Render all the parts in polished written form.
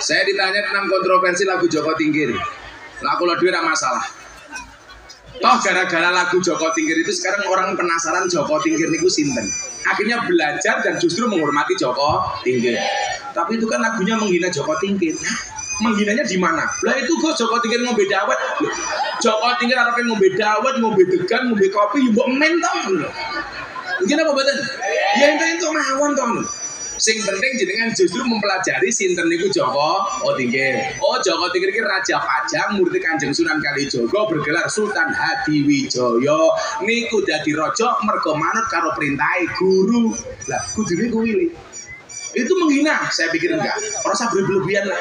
Saya ditanya tentang kontroversi lagu Joko Tingkir. Lah kalau duit ada masalah. Toh gara-gara lagu Joko Tingkir itu sekarang orang penasaran Joko Tingkir niku sinten. Akhirnya belajar dan justru menghormati Joko Tingkir. Tapi itu kan lagunya menghina Joko Tingkir. Menghinanya di mana? Lah itu kok Joko Tingkir ngombe dawet. Joko Tingkir arepe ngombe dawet, ngombe degan, ngombe kopi, mbok men to. Mungkin apa mboten? Ya itu mawon to. Sing penting jenengan justru mempelajari sinten niku Joko Tingkir. Oh, Joko Tingkir iki Raja Pajang murid Kanjeng Sunan Kalijaga bergelar Sultan Hadiwijaya. Niku dadi raja mergo manut karo perintahe guru. Lah kudune kuwi. Itu menghina, saya pikir enggak. Ora usah berlebihan lah.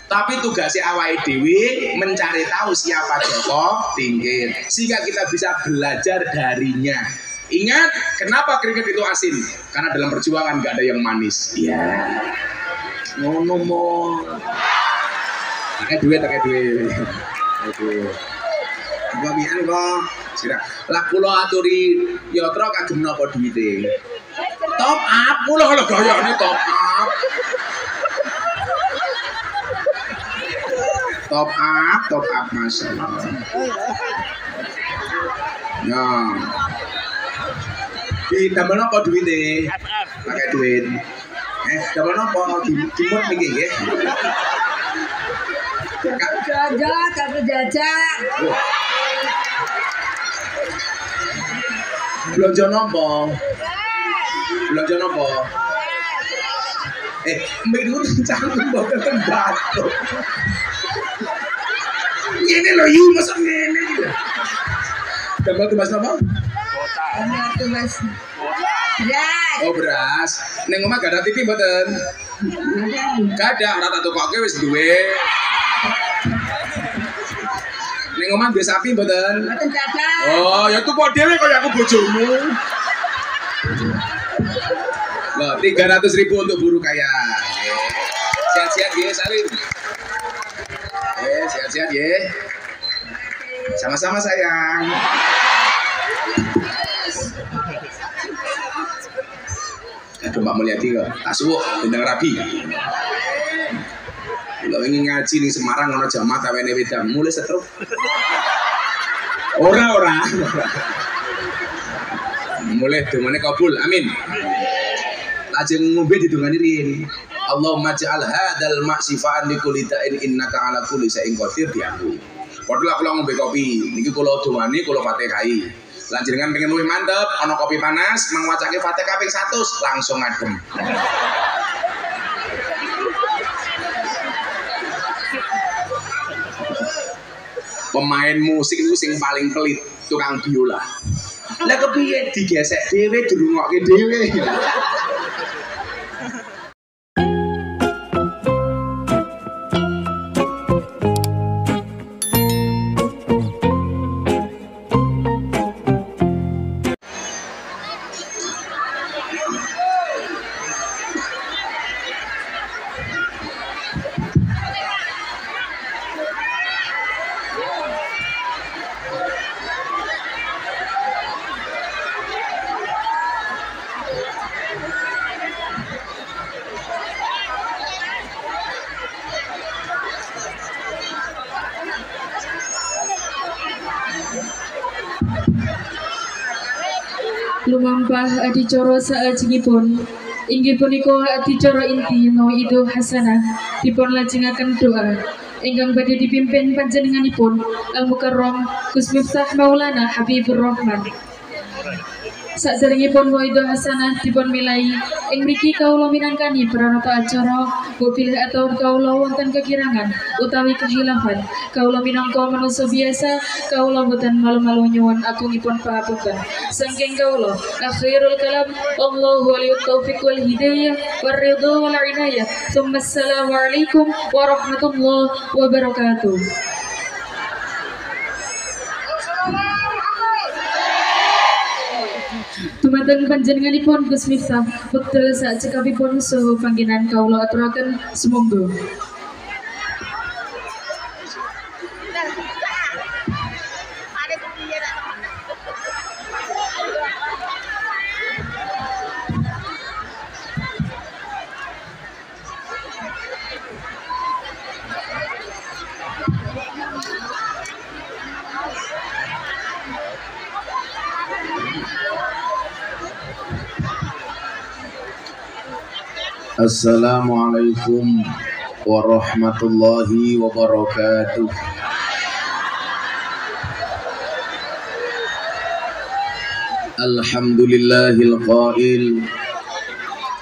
Tapi tugasnya awake dhewe mencari tahu siapa Joko Tingkir sehingga kita bisa belajar darinya. Ingat, kenapa kriket itu asin? Karena dalam perjuangan gak ada yang manis. Iya. Ngono mo. Pakai duit. Aduh. Gua pian kok. Sira. Lah kula aturi yatra kagem napa duwite? Top up, kula lho gayane top up. Top up masalah. Nah. Di tambah apa duit deh? Pakai duit. Tambah apa? Timur lagi ya? Jajak. Belanja nopo? Mbak dulu canggung bawa tembak. Ini loh, masuk ini. Tambah tumbas nopo? Beras. Oh beras. Neng omah gak ada TV mboten? Gak ada, ora tak tukoke wis duwe. Neng omah duwe sapi mboten? Mboten dadak. Oh, ya tuku dhewe kaya aku bojomu. Loh, 300.000 untuk buruh kaya. Sehat-sehat ya, Salim. Sehat-sehat ya. Sama-sama sayang. Aduh Mbak Mulyadi kok, asuh bintang rabi. Kalau ingin ngaji nih Semarang ono jamaah kawene wedang mulai setruk. Ora. Mulai demane kabul, amin. Lajeng ngombe didongani riyen. Allahumma ja'al hadzal ma'sifa'an likulli da'in innaka 'ala kulli shay'in qadir diaku. Padahal kula ngombe kopi, niki kula dongani kula Fatihai. Lanjenengan pengen luwih mantep, ana kopi panas, mangwacake Fatihah kaping 100 langsung adem. Pemain musik itu sing paling pelit, tukang biola. Lah kepiye digesek dhewe dirungokke dhewe. Lumampah adicara saajengipun inggih punika adicara inti mauidul hasanah dipun lajengaken doa ingkang badhe dipimpin panjenenganipun Al Mukarram Gus Miftah Maulana Habibur Rahman. Sakderengipun mauidul hasanah dipun milai ing mriki kawula minangkani pranata acara bilih atau kawula wonten kekirangan utawi kehilafan kawula minangka manungsa biasa kawula boten malu-malu nyuwun agungipun pangapunten saking kawula akhirul kalam Allahu waliyut taufiq wal hidayah war ridha wal inayah tsumma assalamu alaikum warahmatullahi wabarakatuh. Dumateng panjenenganipun Gus Miftah wekdal sakcekapipun saha panggenan kawula aturaken sumangga. Assalamualaikum warahmatullahi wabarakatuh. Alhamdulillahil qail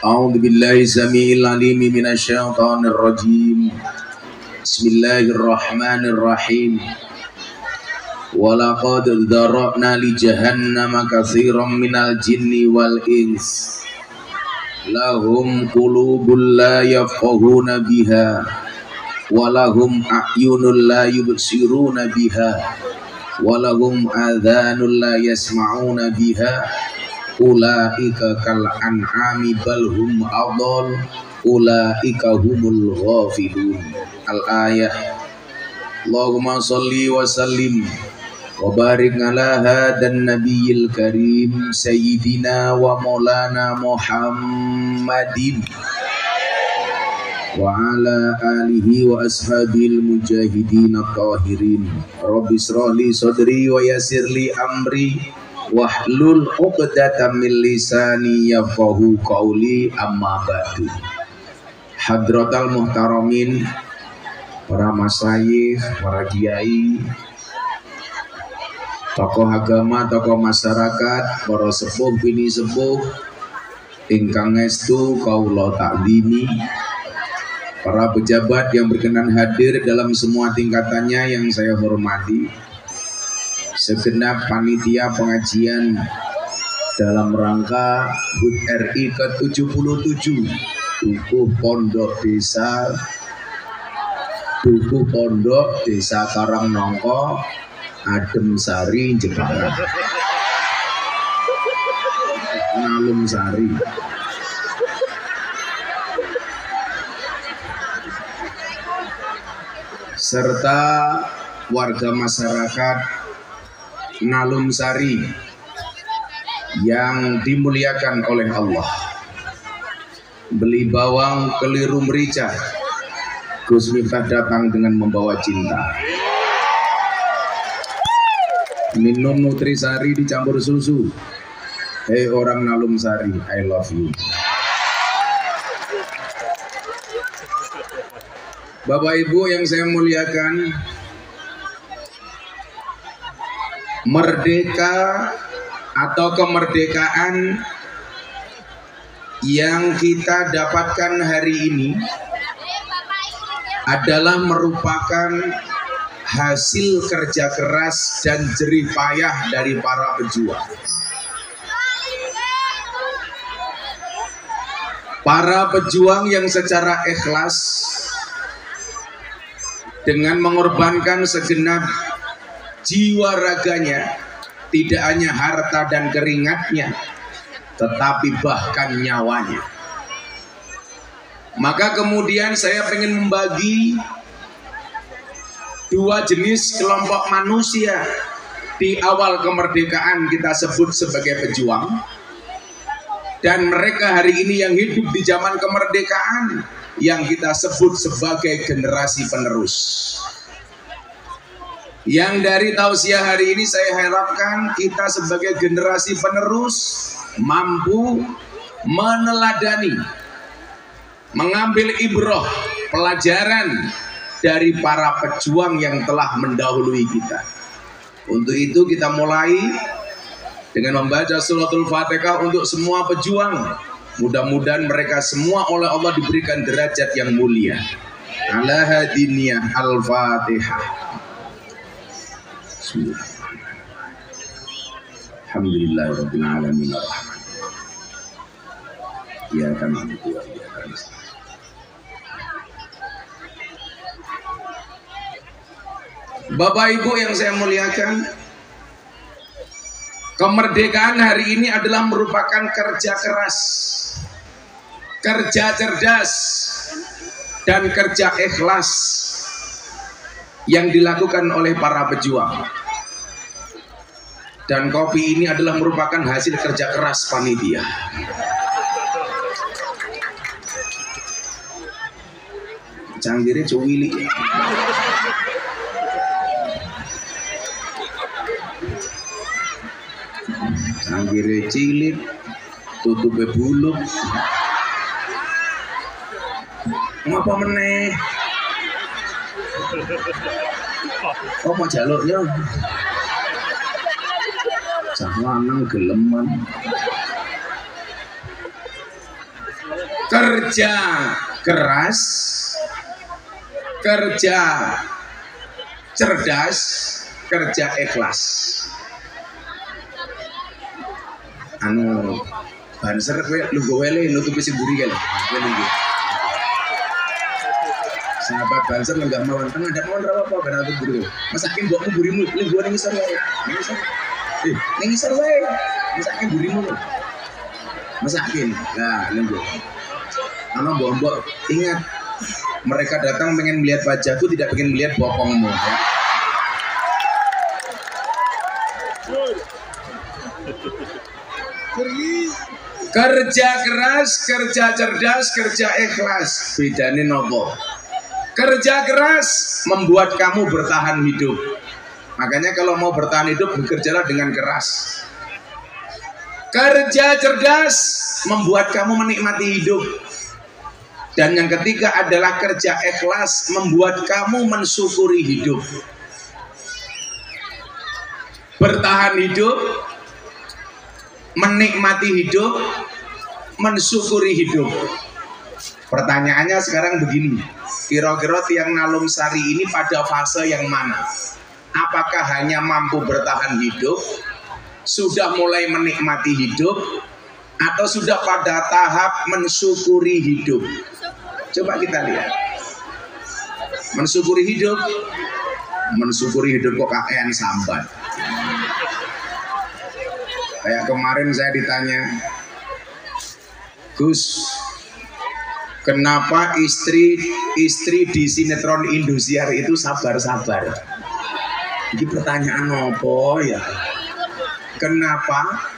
a'udzu billahi samiil alim minasyaitonir rajim. Bismillahirrahmanirrahim. Walaqad dzara'na li jahannama katsiran minal jinni wal ins lahum qulubun la yafqahuna biha walahum a'yunun la yubsiruna biha walahum adhanun la yasma'una biha ulaika kal an'ami bal hum adall ulaika humul ghafilun. Al-ayah. Allahumma sholli wa sallim wa barik ala hadan nabiyil karim sayyidina wa maulana Muhammadin wa ala alihi wa ashabil mujahidin at-tahirin. Rabbi shrah li sadri wa yassir li amri wahlul 'uqdatam min lisani yafqahu qawli. Amma ba'du. Hadratal muhtaramin, para masyayikh, para kiai, tokoh agama, tokoh masyarakat, para sepuh bini sepuh ingkang estu kaula taklimi, para pejabat yang berkenan hadir dalam semua tingkatannya yang saya hormati, segenap panitia pengajian dalam rangka HUT RI ke-77 Dukuh Pondok Desa Karangnongko, Adem Sari, Jepara, Ngalum Sari. Serta warga masyarakat Nalum Sari yang dimuliakan oleh Allah. Beli bawang keliru merica, Gus Miftah datang dengan membawa cinta. Minum nutrisari dicampur susu. Hei orang Nalum Sari, I love you. Bapak Ibu yang saya muliakan, merdeka atau kemerdekaan yang kita dapatkan hari ini adalah merupakan hasil kerja keras dan jerih payah dari para pejuang. Para pejuang yang secara ikhlas dengan mengorbankan segenap jiwa raganya, tidak hanya harta dan keringatnya, tetapi bahkan nyawanya. Maka kemudian saya ingin membagi dua jenis kelompok manusia di awal kemerdekaan kita sebut sebagai pejuang, dan mereka hari ini yang hidup di zaman kemerdekaan yang kita sebut sebagai generasi penerus. Yang dari tausiah hari ini saya harapkan kita sebagai generasi penerus mampu meneladani, mengambil ibrah, pelajaran dari para pejuang yang telah mendahului kita. Untuk itu kita mulai dengan membaca suratul Fatihah untuk semua pejuang. Mudah-mudahan mereka semua oleh Allah diberikan derajat yang mulia. Ala hadiniyah al-Fatihah. Alhamdulillahirabbil alamin arrahman. Ya kami berdua ya kami. Bapak Ibu yang saya muliakan, kemerdekaan hari ini adalah merupakan kerja keras, kerja cerdas, dan kerja ikhlas yang dilakukan oleh para pejuang. Dan kopi ini adalah merupakan hasil kerja keras panitia. Canggirnya cuwili. Canggirnya cilik, tutupnya buluk. Ngapa meneh? Oh mau jaluknya? Cah lanang geleman. Kerja keras, kerja cerdas, kerja ikhlas. Anu banser kowe lungguh wele nutupi semburi kali. Sahabat banser lenggah mawon tengah ada mawon rawa apa karena tuh buru. Masakin mbokmu burimu lungguh ning isor wae. Ning isor wae. Masakin burimu. Masakin. Nah, lungguh. Ana mbok-mbok ingat mereka datang pengen melihat wajahku tidak pengen melihat bokongmu ya. Kerja keras, kerja cerdas, kerja ikhlas. Bedane nopo? Kerja keras membuat kamu bertahan hidup. Makanya kalau mau bertahan hidup bekerjalah dengan keras. Kerja cerdas membuat kamu menikmati hidup. Dan yang ketiga adalah kerja ikhlas membuat kamu mensyukuri hidup. Bertahan hidup, menikmati hidup, mensyukuri hidup. Pertanyaannya sekarang begini, kira-kira tiang Nalum Sari ini pada fase yang mana? Apakah hanya mampu bertahan hidup, sudah mulai menikmati hidup, atau sudah pada tahap mensyukuri hidup? Coba kita lihat. Mensyukuri hidup kok kakean sambat. Kayak kemarin saya ditanya, Gus, kenapa istri di sinetron Indosiar itu sabar-sabar? Ini pertanyaan apa ya? Kenapa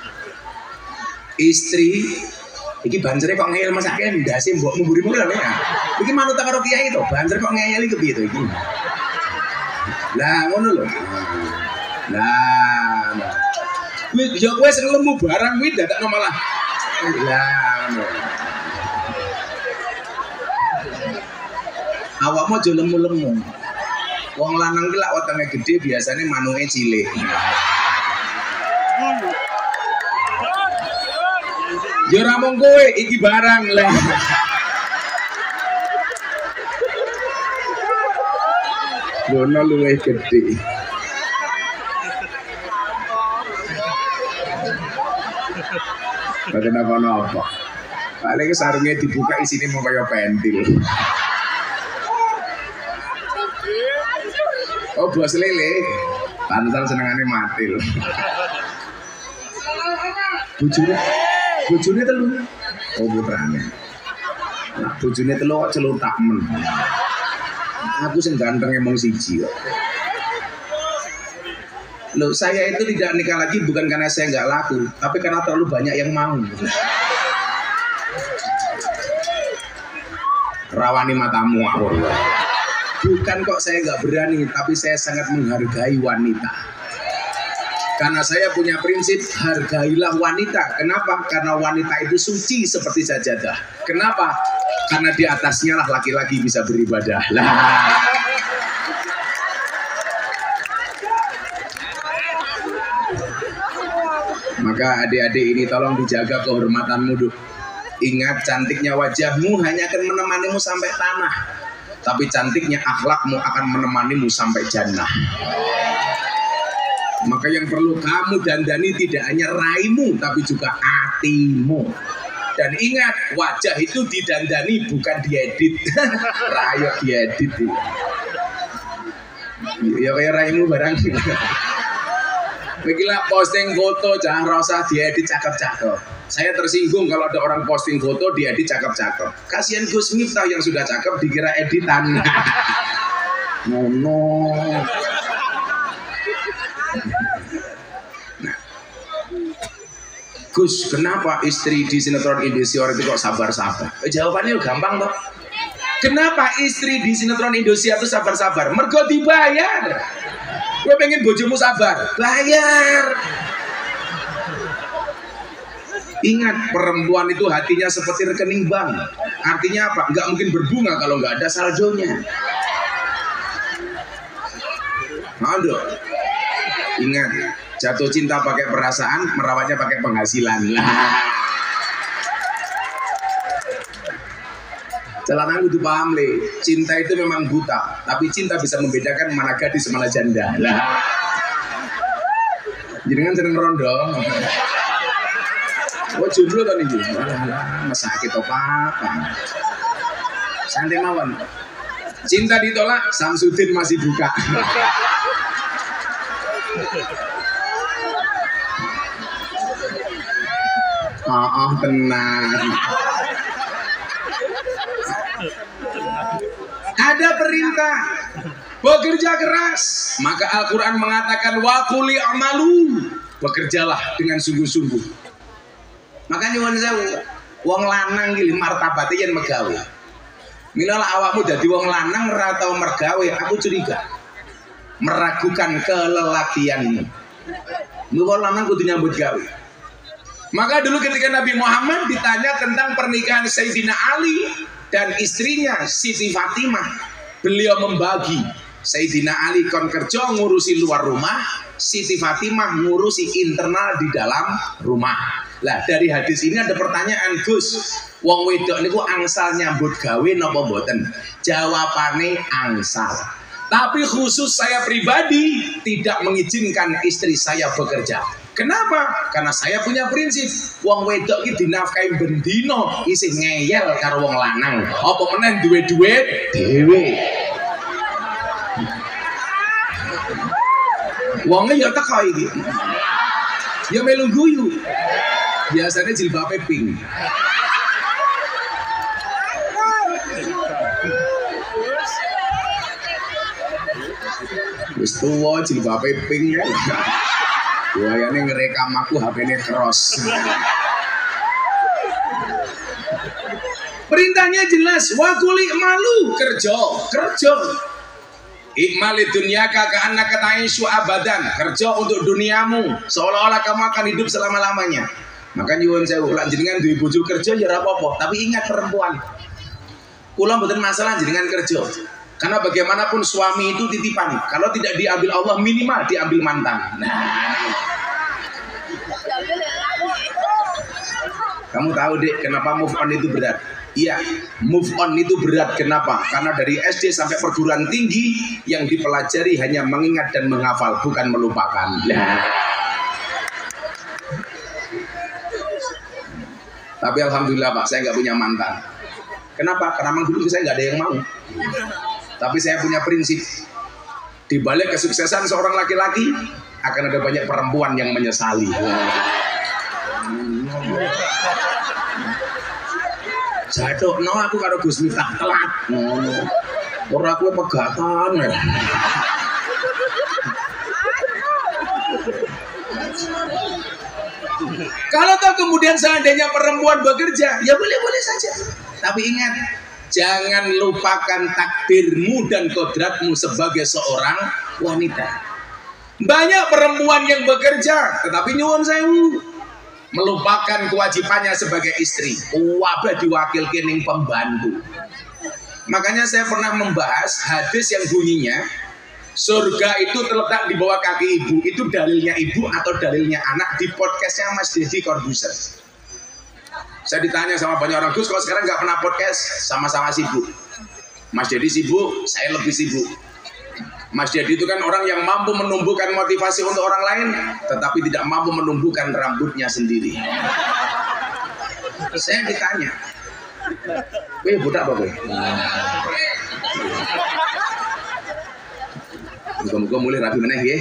istri iki banjere kok ngeyel masake ndase mbokmu mburimu lho ya. Iki manut karo kiai to, banjere kok ngeyel iki piye to iki? Lah ngono lho. Lah. Kuwi yo kowe sing lemu barang kuwi dadakno malah. Lah ngono. Awakmu aja lemu-lemu. Wong lanang ki lak wetenge gedhe biasane manuke cilik. Yo ora mung kowe iki barang lah. Gono luwih gedhe. Padahal apa-apa. Paling sarungnya dibuka isine mau kaya pentil. Oh bos lele, pantesan senengane matil. Bojone telu. Oh putrane. Nah, bojone telu kok celutak men. Aku sing ganteng emang siji kok. Loh, saya itu tidak nikah lagi bukan karena saya nggak laku, tapi karena terlalu banyak yang mau. Rawani matamu aku. Bukan kok saya nggak berani, tapi saya sangat menghargai wanita. Karena saya punya prinsip hargailah wanita. Kenapa? Karena wanita itu suci seperti sajadah. Kenapa? Karena di atasnya lah laki-laki bisa beribadah. Lah. Maka adik-adik ini tolong dijaga kehormatanmu, Duk. Ingat, cantiknya wajahmu hanya akan menemanimu sampai tanah, tapi cantiknya akhlakmu akan menemanimu sampai jannah. Maka yang perlu kamu dandani tidak hanya raimu, tapi juga hatimu. Dan ingat, wajah itu didandani bukan diedit. Rayo diedit. Ya kayak raimu barang. Begilah posting foto jangan rasa diedit cakep-cakep. Saya tersinggung kalau ada orang posting foto diedit cakep-cakep. Kasihan Gus Miftah yang sudah cakep dikira editan. No. Nah. Gus, kenapa istri di sinetron Indosiar itu kok sabar-sabar? Jawabannya gampang toh. Kenapa istri di sinetron Indosiar itu sabar-sabar? Mergo dibayar. Gue pengen bojomu sabar, bayar. Ingat, perempuan itu hatinya seperti rekening bank. Artinya apa? Nggak mungkin berbunga kalau nggak ada saldonya. Aduh. Ingat, jatuh cinta pakai perasaan, merawatnya pakai penghasilan. Celana kudu paham le, cinta itu memang buta, tapi cinta bisa membedakan mana gadis mana janda. Lah, jenengan sering rondo. Oh jomblo kan ini, masa kita apa? Santai mawon. Cinta ditolak, Samsudin masih buka. Tenang. Ada perintah bekerja keras, maka Al-Quran mengatakan wakuli amalu, bekerjalah dengan sungguh-sungguh. Makanya nyuwun sewu, wong lanang iki martabate yen megawe. Mila awakmu dadi wong lanang ora tau mergawe, aku curiga. Meragukan kelelakianmu. Wong lanang kudu nyambut gawe. Maka dulu ketika Nabi Muhammad ditanya tentang pernikahan Sayyidina Ali dan istrinya Siti Fatimah, beliau membagi. Sayyidina Ali kon kerja ngurusi luar rumah, Siti Fatimah ngurusi internal di dalam rumah. Lah dari hadis ini ada pertanyaan, Gus, wong wedok niku angsal nyambut gawe napa mboten? Jawabane angsal. Tapi khusus saya pribadi tidak mengizinkan istri saya bekerja. Kenapa? Karena saya punya prinsip, wong wedok iki dinafkahi bendino isih ngeyel karo wong lanang. Apa meneh duwe duit dhewe. Wonge ya teko iki. Ya melu guyu. Biasanya jilbabe pink. Wis tuwa jilbabe pink ya. Wayane ngerekam aku HP-ne cross. Perintahnya jelas, wakuli malu kerja. Ikmali dunyaka ka annaka ta'ishu abadan, kerja untuk duniamu seolah-olah kamu akan hidup selama-lamanya. Maka nyuwun sewu, lak jenengan duwe bojo kerja ya ora apa-apa, tapi ingat perempuan. Kula mboten masalah jenengan kerja. Karena bagaimanapun suami itu titipan. Kalau tidak diambil Allah minimal diambil mantan. Nah. Kamu tahu dek kenapa move on itu berat? Iya, move on itu berat. Kenapa? Karena dari SD sampai perguruan tinggi yang dipelajari hanya mengingat dan menghafal, bukan melupakan. Nah. Tapi alhamdulillah Pak, saya nggak punya mantan. Kenapa? Karena memang dulu saya nggak ada yang mau. Tapi saya punya prinsip, di balik kesuksesan seorang laki-laki akan ada banyak perempuan yang menyesali. Jatuh, no aku karo Gus Miftah telat. Ora aku pegatan. Kalau toh kemudian seandainya perempuan bekerja, ya boleh-boleh saja. Tapi ingat, jangan lupakan takdirmu dan kodratmu sebagai seorang wanita. Banyak perempuan yang bekerja, tetapi nyuwun sewu, melupakan kewajibannya sebagai istri. Wabah diwakil kening pembantu. Makanya saya pernah membahas hadis yang bunyinya, surga itu terletak di bawah kaki ibu. Itu dalilnya ibu atau dalilnya anak, di podcastnya Mas Deddy Corbuzier. Saya ditanya sama banyak orang, Gus, kalau sekarang nggak pernah podcast, sama-sama sibuk. Mas Deddy sibuk, saya lebih sibuk. Mas Deddy itu kan orang yang mampu menumbuhkan motivasi untuk orang lain, tetapi tidak mampu menumbuhkan rambutnya sendiri. Saya ditanya, weh budak apa weh? Muka-muka mulai rapi meneh ya.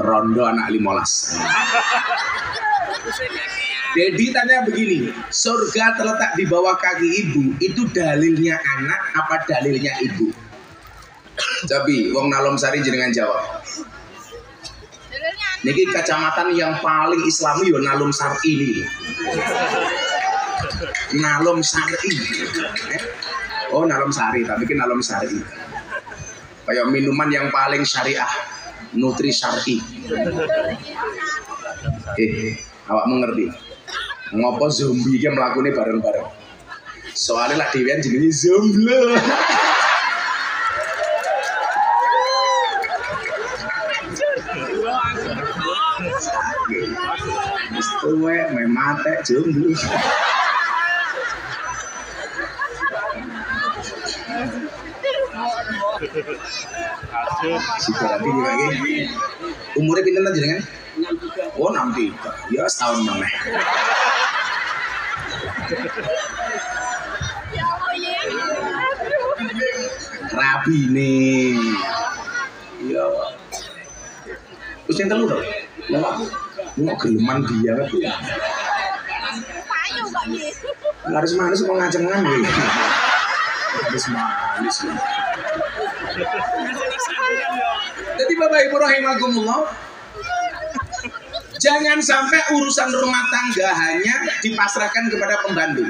Rondo anak 15. Dedi tanya begini, surga terletak di bawah kaki ibu, itu dalilnya anak apa dalilnya ibu? Tapi wong Nalom Sari jenengan jawab. Niki kecamatan yang paling islami yo Nalom Sari ini. Nalom Sari. Oh Nalom Sari, tapi kan Nalom Sari. Kayak minuman yang paling syariah, Nutri Syari. Awakmu ngerti? Ngopo zombie iki mlakune bareng-bareng? Soalnya lah dhewean jenenge zombie. Tuwe memate jomblo. Si berarti lagi umurnya pinten ta jenengan? Oh 63. Ya setahun meneh. Rabi nih. Ya. Terus yang telu to? Mau geleman dia kan tuh. Laris manis mau ngacengan nih. Laris manis. Jadi Bapak Ibu rahimakumullah, jangan sampai urusan rumah tangga hanya dipasrahkan kepada pembantu.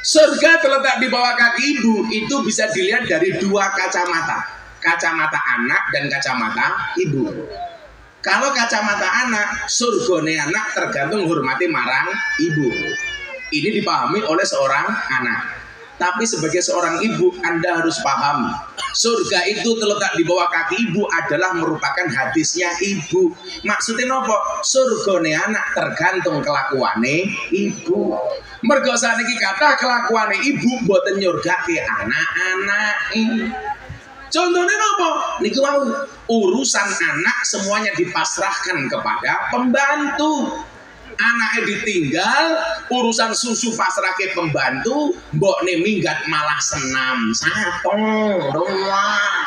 Surga terletak di bawah kaki ibu, itu bisa dilihat dari dua kacamata. Kacamata anak dan kacamata ibu. Kalau kacamata anak, surgane anak tergantung hormati marang ibu. Ini dipahami oleh seorang anak. Tapi sebagai seorang ibu, Anda harus paham, surga itu terletak di bawah kaki ibu adalah merupakan hadisnya ibu. Maksudnya nopo? Surgane anak tergantung kelakuane ibu. Mergo saniki kata kelakuane ibu mboten nyurgake anak-anak. Contohnya nopo? Niku mau urusan anak semuanya dipasrahkan kepada pembantu. Anaknya ditinggal, urusan susu pasrahke pembantu, mbokne minggat malah senam satu rumah.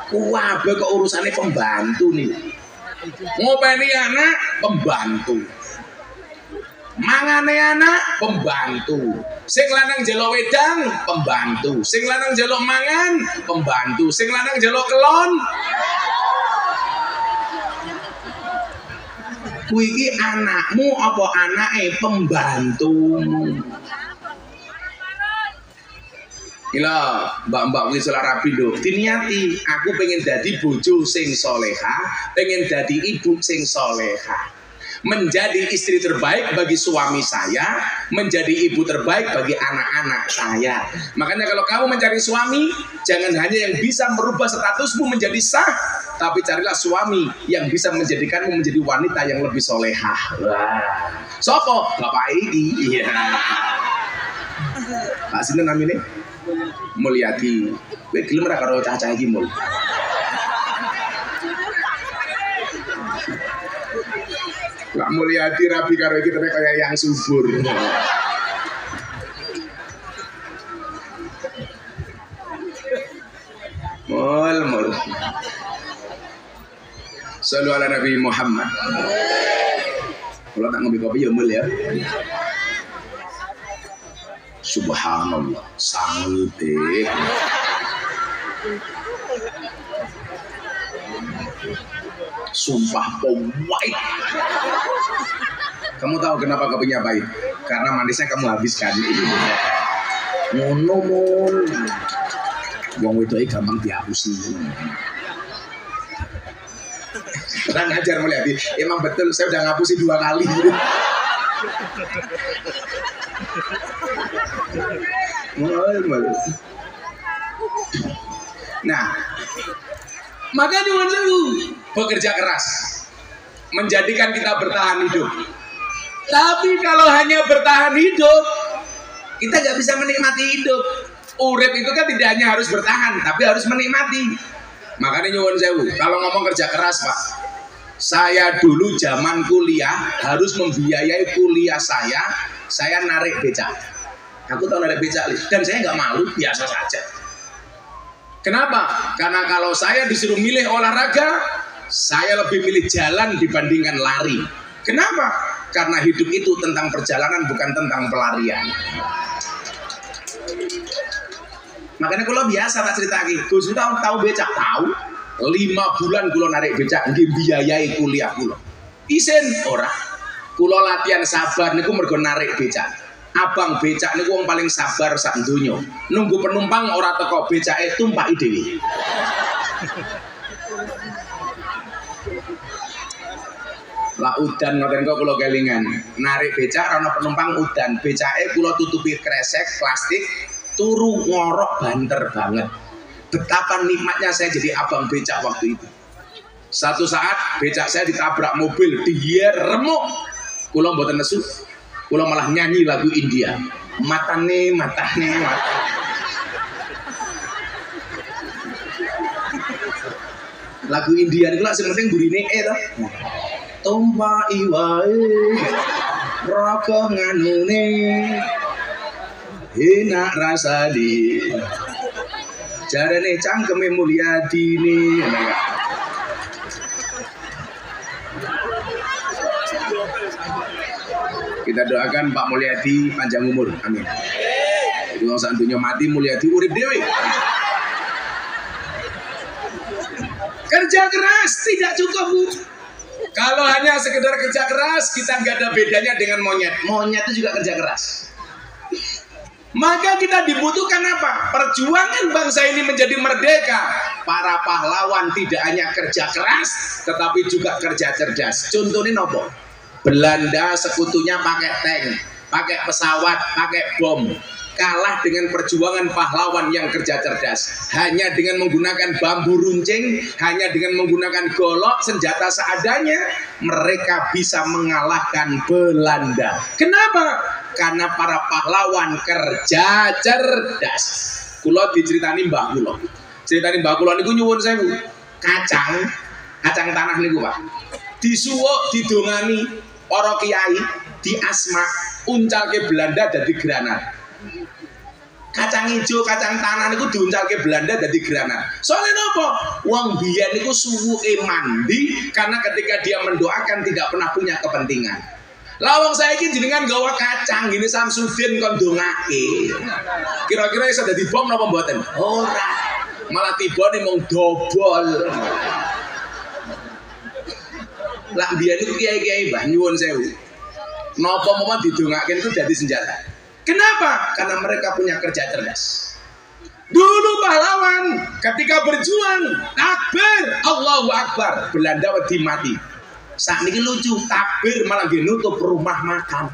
Kuwabe kok urusannya pembantu nih. Ngopeni anak pembantu. Mangane anak pembantu, sing lanang jelok wedang pembantu, sing lanang jelok mangan pembantu, sing lanang jelok kelon. Kuwi iki anakmu apa anake pembantumu? Gila, mbak-mbak kuwi salah rapi lho. Diniati, aku pengen dadi bojo sing soleha, pengen dadi ibu sing soleha. Menjadi istri terbaik bagi suami saya, menjadi ibu terbaik bagi anak-anak saya. Makanya kalau kamu mencari suami, jangan hanya yang bisa merubah statusmu menjadi sah, tapi carilah suami yang bisa menjadikanmu menjadi wanita yang lebih solehah. Wah, sopo? Bapak ini. Iya. Pak sinten namine? Mulyadi. Kowe gelem ra karo cah-cah iki, Mul? Lah Mulyadi rabi karo iki tapi kaya yang subur. Mul. Sallu ala Nabi Muhammad. Kalau tak ngopi kopi ya mul ya. Subhanallah, sangat sumpah pahit. Kamu tahu kenapa kopinya pahit? Karena manisnya kamu habiskan. Ngono mul. Wong wedoke gampang dihapusi. Kurang ajar Mulyadi. Emang betul saya udah ngapusi 2 kali. Mul. Nah, maka nyuwun sewu, bekerja keras menjadikan kita bertahan hidup. Tapi kalau hanya bertahan hidup, kita nggak bisa menikmati hidup. Urip itu kan tidak hanya harus bertahan, tapi harus menikmati. Makanya nyuwun sewu, kalau ngomong kerja keras Pak, saya dulu zaman kuliah harus membiayai kuliah saya narik becak. Aku tahu narik becak dan saya nggak malu, biasa saja. Kenapa? Karena kalau saya disuruh milih olahraga, saya lebih milih jalan dibandingkan lari. Kenapa? Karena hidup itu tentang perjalanan, bukan tentang pelarian. Makanya kalau biasa tak cerita lagi, Gus tahu becak, tahu. 5 bulan kulo narik becak, nggih biayai kuliah kulo. Isen ora. Kulo latihan sabar niku mergo narik becak. Abang becak niku wong paling sabar sak donya. Nunggu penumpang ora teko becake tumpaki dhewe. Lah udan ngoten kok kula kelingan. Narik becak ana penumpang udan, becake kula tutupi kresek plastik, turu ngorok banter banget. Betapa nikmatnya saya jadi abang becak waktu itu. Satu saat becak saya ditabrak mobil, dia remuk. Kula mboten nesu. Kula malah nyanyi lagu India. Matane, matane, matane. Lagu India niku lak sing penting burine to. Tumpaki wae raga nganune enak rasane. Jarane cangkeme Mulyadini. Kita doakan Pak Mulyadi panjang umur, amin. Jadi wong sak donya mati, Mulyadi urip dhewe. Kerja keras tidak cukup, Bu. Kalau hanya sekedar kerja keras, kita nggak ada bedanya dengan monyet. Monyet itu juga kerja keras. Maka kita dibutuhkan apa? Perjuangan bangsa ini menjadi merdeka. Para pahlawan tidak hanya kerja keras, tetapi juga kerja cerdas. Contohnya nopo? Belanda sekutunya pakai tank, pakai pesawat, pakai bom. Kalah dengan perjuangan pahlawan yang kerja cerdas. Hanya dengan menggunakan bambu runcing, hanya dengan menggunakan golok, senjata seadanya, mereka bisa mengalahkan Belanda. Kenapa? Karena para pahlawan kerja cerdas. Kula diceritani mbah kula. Ceritani mbah kula niku nyuwun sewu. Kacang tanah niku, Pak. Disuwuk didongani para kiai, diasma uncalke Belanda dadi granat. Kacang hijau, kacang tanah niku diuncalke Belanda dadi granat. Soalnya napa? Wong biyen niku suwuke mandi karena ketika dia mendoakan tidak pernah punya kepentingan. Lawang saiki jenengan gawa kacang gini Samsudin kon dongake. Kira-kira iso dadi bom napa mboten? Ora. Malah tibane mung dobol. Lah biyen niku kiai-kiai Mbah nyuwun sewu. Napa momen didongake itu dadi senjata. Kenapa? Karena mereka punya kerja cerdas. Dulu pahlawan ketika berjuang takbir Allahu Akbar, Belanda wedi mati. Saat ini lucu, takbir malah nutup rumah makan.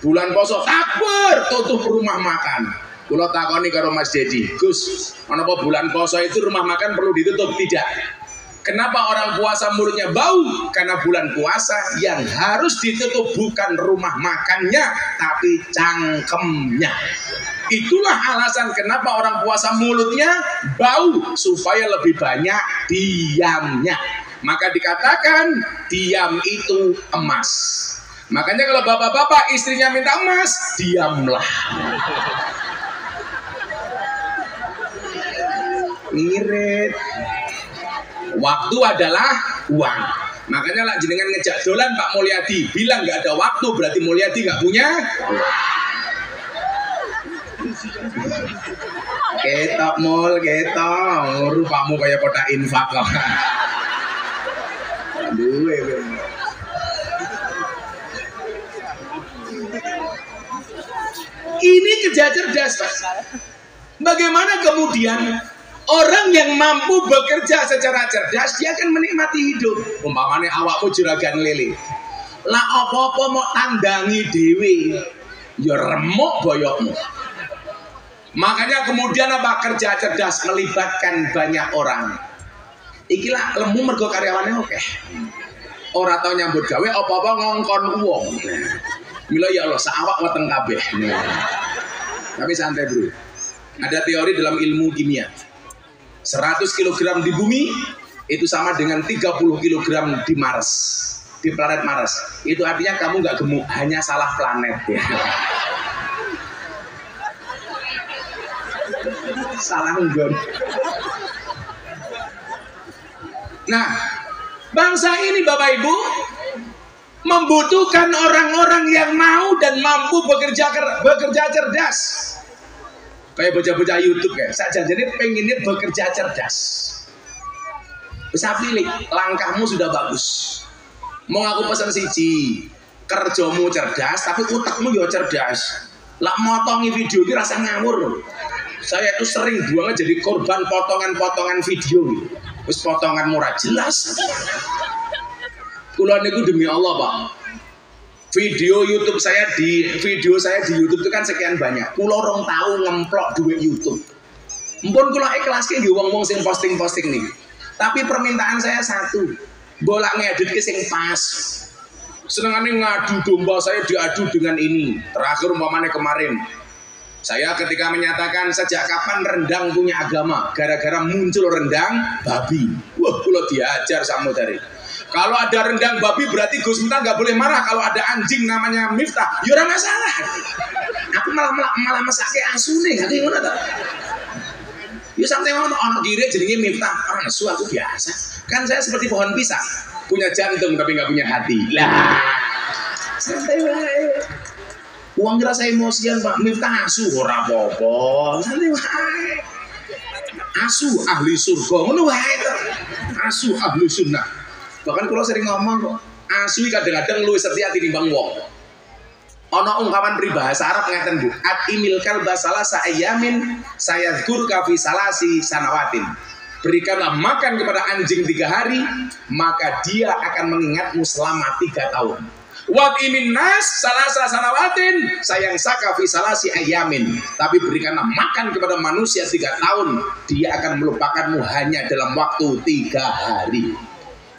Bulan poso takbir tutup rumah makan. Kula takoni karo Mas Dedi, Gus, menapa bulan poso itu rumah makan perlu ditutup? Tidak. Kenapa orang puasa mulutnya bau? Karena bulan puasa yang harus ditutup bukan rumah makannya, tapi cangkemnya. Itulah alasan kenapa orang puasa mulutnya bau, supaya lebih banyak diamnya. Maka dikatakan diam itu emas. Makanya kalau bapak-bapak istrinya minta emas, diamlah. Ngirit. Waktu adalah uang. Makanya lah jenengan ngejak dolan Pak Mulyadi, bilang nggak ada waktu berarti Mulyadi nggak punya. Ketok mul, ketok. Rupamu kayak kotak infak kok. Aduh, ini kerja cerdas, Pak. Bagaimana kemudian orang yang mampu bekerja secara cerdas, dia akan menikmati hidup. Umpamanya awakmu juragan lele, lah apa-apa mau tandangi dewi, ya remuk boyokmu. Makanya kemudian apa? Kerja cerdas melibatkan banyak orang. Ikilah lemu mergo karyawannya oke. Orang tau nyambut gawe apa-apa ngongkon uang. Mila ya Allah, seawak weteng kabeh. Tapi santai bro. Ada teori dalam ilmu kimia. 100 kg di bumi itu sama dengan 30 kg di Mars, di planet Mars. Itu artinya kamu nggak gemuk, hanya salah planet ya. Salah nggon. Nah, bangsa ini Bapak Ibu membutuhkan orang-orang yang mau dan mampu bekerja cerdas. Kayak bocah-bocah YouTube kayak saja jadi pengennya bekerja cerdas. Bisa pilih, langkahmu sudah bagus. Mau aku pesan siji, kerjamu cerdas tapi utakmu ya cerdas. Lah motongi video ini rasa ngawur. Saya itu sering buangnya jadi korban potongan-potongan video gitu. Terus potongan murah jelas. Kula niku demi Allah, Pak. Video saya di YouTube itu kan sekian banyak. Kula rong tahu ngemplok duit YouTube. Mpun kula ikhlaske nggih wong-wong sing posting-posting nih. Tapi permintaan saya satu. Bolak ngedit ke sing pas. Senengane ngadu domba, saya diadu dengan ini. Terakhir umpamanya kemarin, saya ketika menyatakan sejak kapan rendang punya agama, gara-gara muncul rendang babi. Wah, kula diajar sama dari. Kalau ada rendang babi berarti Gus Miftah nggak boleh marah. Kalau ada anjing namanya Miftah, ya ora masalah. Aku malah mesake asune, ngerti ngono ta? Ya sampai ono gire jenenge Miftah, orang asu aku biasa. Kan saya seperti pohon pisang, punya jantung tapi nggak punya hati. Lah, santai wae. Uang ngerasa emosian Pak, Miftah asu ora apa-apa. Santai wae. Asu ahli surga, ngono wae to. Asu ahli sunnah. Bahkan kalau sering ngomong kok, asu kadang-kadang luwih setia tinimbang wong. Ana ungkapan peribahasa Arab ngeten Bu, atimil kalba salasa ayamin sayadhkurka fi salasi sanawatin. Berikanlah makan kepada anjing 3 hari, maka dia akan mengingatmu selama 3 tahun. Watimin nas salasa sanawatin sayang saka fi salasi ayamin. Tapi berikanlah makan kepada manusia 3 tahun, dia akan melupakanmu hanya dalam waktu 3 hari.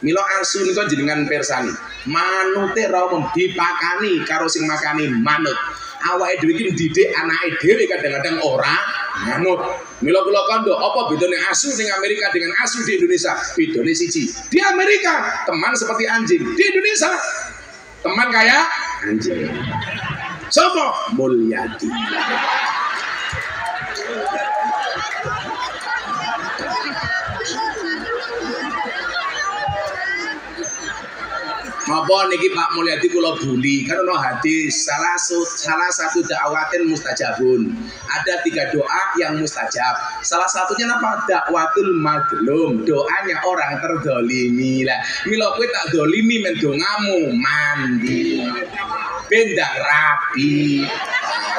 Milo asu niku jenengan persani. Manute ra mung dipakani karo sing makani manut. Awake dhewe iki ndidik anake dhewe kadang-kadang ora manut. Milo kula kandha, apa bedane asu ning Amerika dengan asu di Indonesia? Bedane siji. Di Amerika teman seperti anjing, di Indonesia teman kayak anjing. Sopo? Mulyadi. Apa niki Pak Mulyadi kula buli kan ono hadis salah satu dakwatin mustajabun. Ada 3 doa yang mustajab. Salah satunya apa? Dakwatul madlum, doanya orang terdolimi. Lah mila kowe tak dolimi men dongamu mandi. Bendang rapi.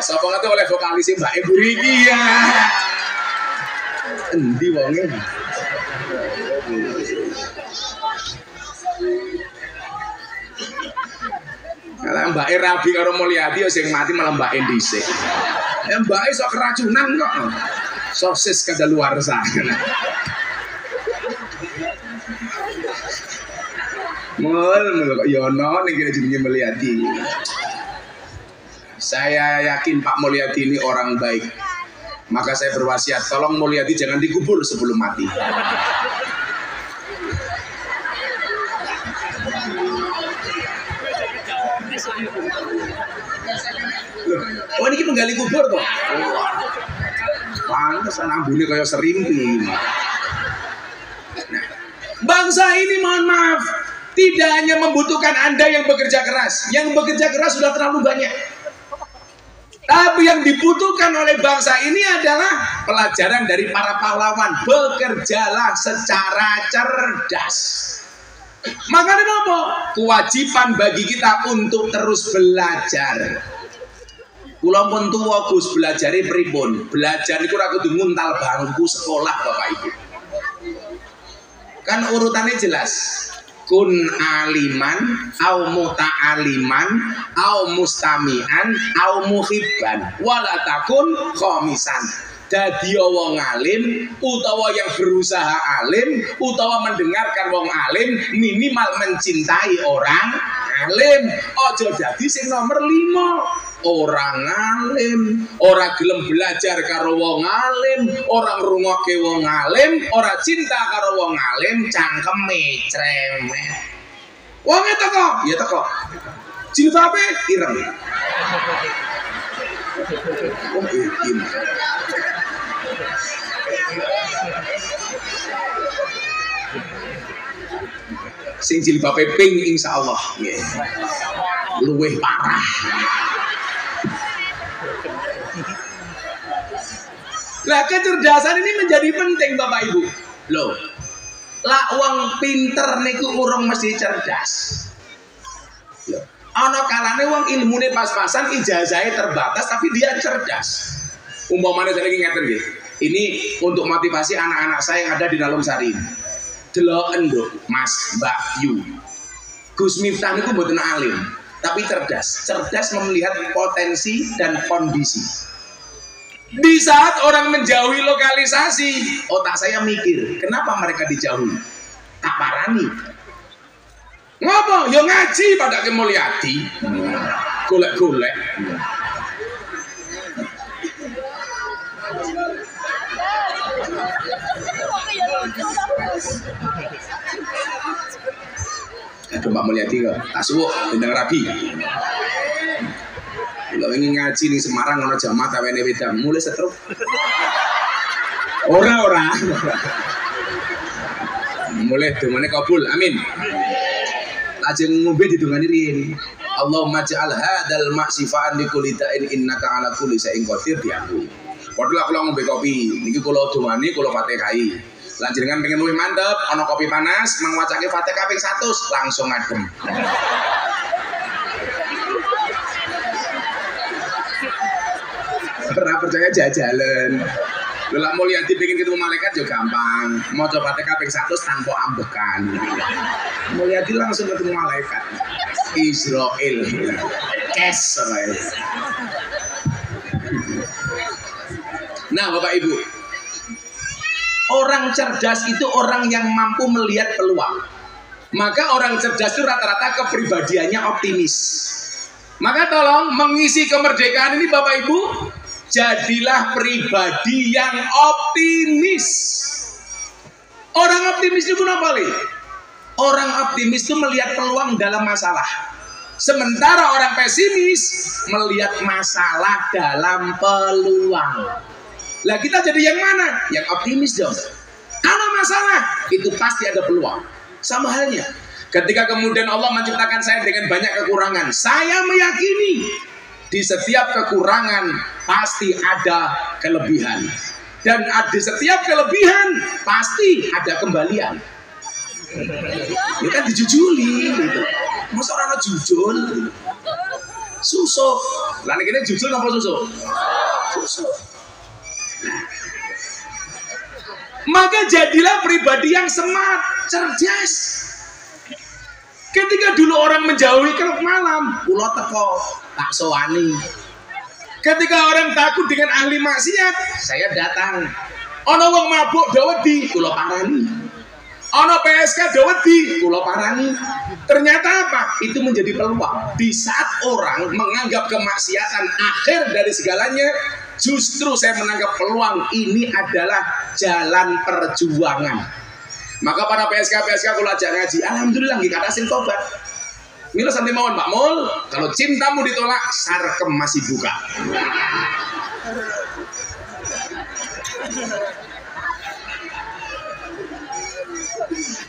Sapa ngate oleh vokalis Mbak Ibu iki ya. Endi wonge? Kalau Mbak Rabi karo Mulyadi sing mati malah Mbak dhisik. Ya Mbak sok keracunan kok. Sosis kadaluarsa. Mul kok yono ning kene jenenge Mulyadi. Saya yakin Pak Mulyadi ini orang baik. Maka saya berwasiat, tolong Mulyadi jangan dikubur sebelum mati. Oh ini penggali kubur toh. Pantes ambune kaya serimpi. Nah, bangsa ini mohon maaf tidak hanya membutuhkan Anda yang bekerja keras. Yang bekerja keras sudah terlalu banyak. Tapi yang dibutuhkan oleh bangsa ini adalah pelajaran dari para pahlawan. Bekerjalah secara cerdas. Makanya apa? Kewajiban bagi kita untuk terus belajar. Kula pun tuwa Gus belajare pripun? Belajar niku ora kudu nguntal bangku sekolah Bapak Ibu. Kan urutannya jelas. Kun aliman au muta'aliman au mustami'an au muhibban wala takun khamisan. Dadi wong alim utawa yang berusaha alim utawa mendengarkan wong alim minimal mencintai orang alim. Ojo dadi sing nomor 5. Orang alim, ora gelem belajar karo wong alim, orang ngrungokke wong alim, ora cinta karo wong alim, cangkeme cerewet. Wonge teko, ya teko. Jilbabe ireng. Oh, ini. Sing jilbabe pink insyaallah nggih. Luwih parah. Lah kecerdasan ini menjadi penting Bapak Ibu. Loh. Lah wong pinter niku urung mesti cerdas. Loh. Ana kalane wong ilmune pas-pasan, ijazahnya terbatas tapi dia cerdas. Umpamanya saya lagi ngeten gitu. Ini untuk motivasi anak-anak saya yang ada di dalam sari ini. Deloken nduk, Mas, Mbak Yu. Gus Miftah itu mboten alim, tapi cerdas. Cerdas melihat potensi dan kondisi. Di saat orang menjauhi lokalisasi, otak saya mikir, kenapa mereka dijauhi? Tak parani. Ngopo? Yo ngaji pada Mulyadi. Golek-golek. Aduh Mbak Mulyadi kok, tak suwuk bintang rabi. Kalau ingin ngaji nih Semarang ono jamaah kawene wedang, mulai setruk. Ora. Mulai dongane kabul, amin. Lajeng ngombe didongani riyen. Allahumma ja'al hadzal ma'sifaan li kulli da'in innaka ala kulli shay'in qadir diaku. Padahal aku ngombe kopi, niki kula dongani kula Fatihai. Lanjenengan pengen luwih mantep, ana kopi panas, mangwacake Fatihah kaping 100 langsung adem. Ora percaya jajalan. Lha Mulyadi pengen ketemu malaikat yo gampang. Maca Fatihah kaping 100 tanpa ambekan. Mulyadi langsung ketemu malaikat. Israel. Kes. Nah, Bapak Ibu. Orang cerdas itu orang yang mampu melihat peluang. Maka orang cerdas itu rata-rata kepribadiannya optimis. Maka tolong mengisi kemerdekaan ini Bapak Ibu, jadilah pribadi yang optimis. Orang optimis itu apa nih? Orang optimis itu melihat peluang dalam masalah. Sementara orang pesimis melihat masalah dalam peluang. Lah kita jadi yang mana? Yang optimis dong. Ada masalah, itu pasti ada peluang. Sama halnya, ketika kemudian Allah menciptakan saya dengan banyak kekurangan, saya meyakini di setiap kekurangan pasti ada kelebihan. Dan di setiap kelebihan pasti ada kembalian. Ini kan dijujuli gitu. Masa orang jujul? Susuk. Lah ini jujul apa susuk? Susuk. Maka jadilah pribadi yang smart, cerdas. Ketika dulu orang menjauhi kelab malam, kula teko tak sowani. Ketika orang takut dengan ahli maksiat, saya datang. Ono wong mabuk dawedi, kula parani. Ono PSK dawedi, kula parani. Ternyata apa? Itu menjadi peluang. Di saat orang menganggap kemaksiatan akhir dari segalanya, justru saya menanggap peluang ini adalah jalan perjuangan. Maka para PSK kalau ajak ngaji, alhamdulillah kita ada sing tobat. Mila santai mawon Pak Mul, kalau cintamu ditolak, sarkem masih buka.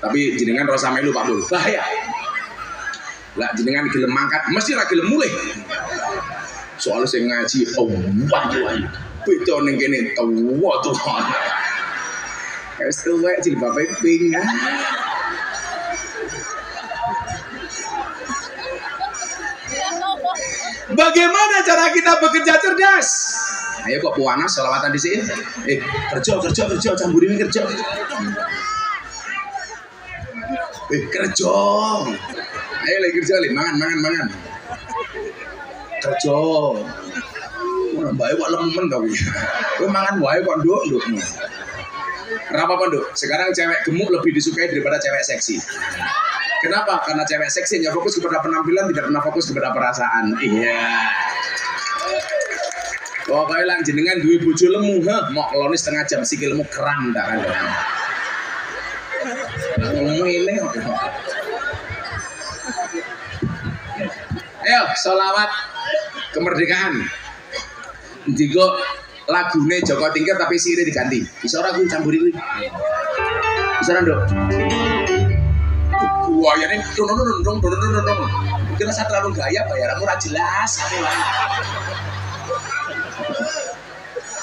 Tapi jenengan rasa melu Pak Mul, bahaya. Lah jenengan gelem mangkat, mesti ra gelem mulih. Soalnya saya ngaji, waduh, beda ning kene tuwa tuh. Wis tuwa jilbabe pink. Bagaimana cara kita bekerja cerdas? Ayo kok puana selawatan di sini. Kerja, camburi kerja. Kerja. Ayo lagi kerja, mangan. Kerja. Mbak kok lemen kau. Kowe mangan wae kok nduk. Kenapa Nduk? Sekarang cewek gemuk lebih disukai daripada cewek seksi. Kenapa? Karena cewek seksi hanya fokus kepada penampilan, tidak pernah fokus kepada perasaan. Iya. Kok kaya lang jenengan duwe bojo lemu, mau keloni setengah jam sikil lemu keram tak kan. Ngene kok. Ayo, sholawat kemerdekaan. Jika lagune Joko Tingkir tapi sirih diganti. Bisa ora aku campuri kuwi? Bisa ora, Nduk? Buayane dong. Mungkin rasa terlalu gaya bayaranmu ora jelas.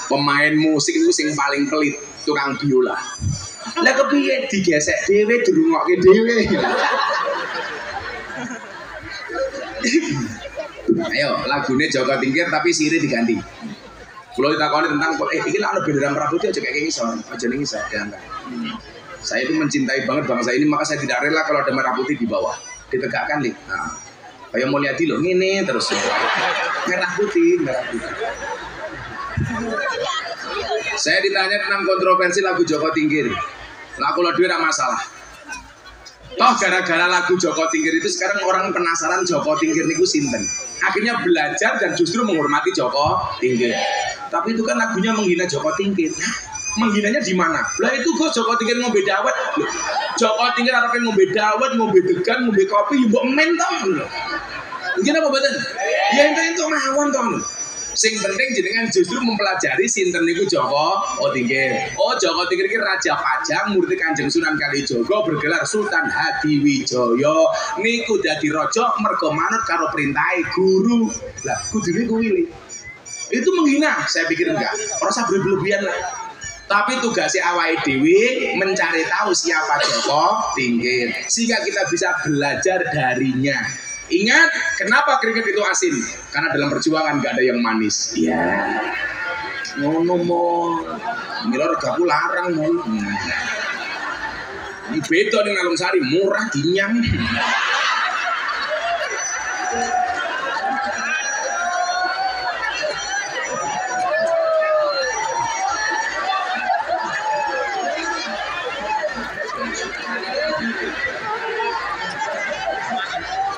Pemain musik itu sing paling pelit, tukang biola. Lah kepiye digesek dhewe dirungokke dhewe. Ayo, lagune Joko Tingkir tapi sirih diganti. Kalau ditakoni tentang ini lah ada bendera merah putih aja kayak ngisor, aja ngisor ya enggak. Saya itu mencintai banget bangsa ini, maka saya tidak rela kalau ada merah putih di bawah ditegakkan nih. Nah, kayak mau lihat dulu ini terus merah putih. Saya ditanya tentang kontroversi lagu Joko Tingkir. Lagu lo duit masalah. Toh gara-gara lagu Joko Tingkir itu sekarang orang penasaran Joko Tingkir niku sinten. Akhirnya belajar dan justru menghormati Joko Tingkir. Tapi itu kan lagunya menghina Joko Tingkir. Menghinanya di mana? Lah itu kok Joko Tingkir ngombe dawet. Joko Tingkir arep ngombe dawet, ngombe degan, ngombe kopi, mbok men to. Mungkin apa mboten? Ya itu mawon to. Sing penting jenengan justru mempelajari sinten niku Joko Tingkir. Oh, Joko Tingkir iki Raja Pajang, murid Kanjeng Sunan Kalijaga bergelar Sultan Hadiwijaya. Niku dadi raja mergo manut karo perintahe guru. Lah, kudune kuwi. Itu menghina, saya pikir enggak. Ora usah berlebihan lah. Tapi tugasnya awake dhewe mencari tahu siapa Joko Tingkir sehingga kita bisa belajar darinya. Ingat, kenapa keringet itu asin? Karena dalam perjuangan gak ada yang manis. Iya. Ngono mo. Mila regaku larang mo. Ini beda ning Ngalung Sari, murah dinyang.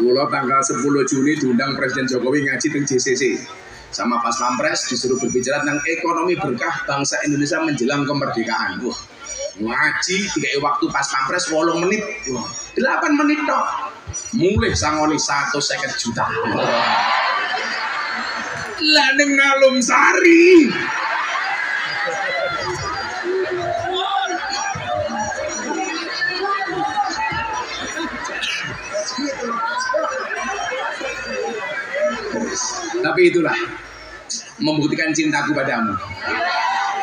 Kulo tanggal 10 Juni diundang Presiden Jokowi ngaji teng JCC sama Pas Pampres disuruh berbicara tentang ekonomi berkah bangsa Indonesia menjelang kemerdekaan. Wah, ngaji dikai waktu Pas Pampres 8 menit. Wah, 8 menit tok. Mulai sangoni 150 juta. Lah ning Ngalung Sari. Tapi itulah membuktikan cintaku padamu.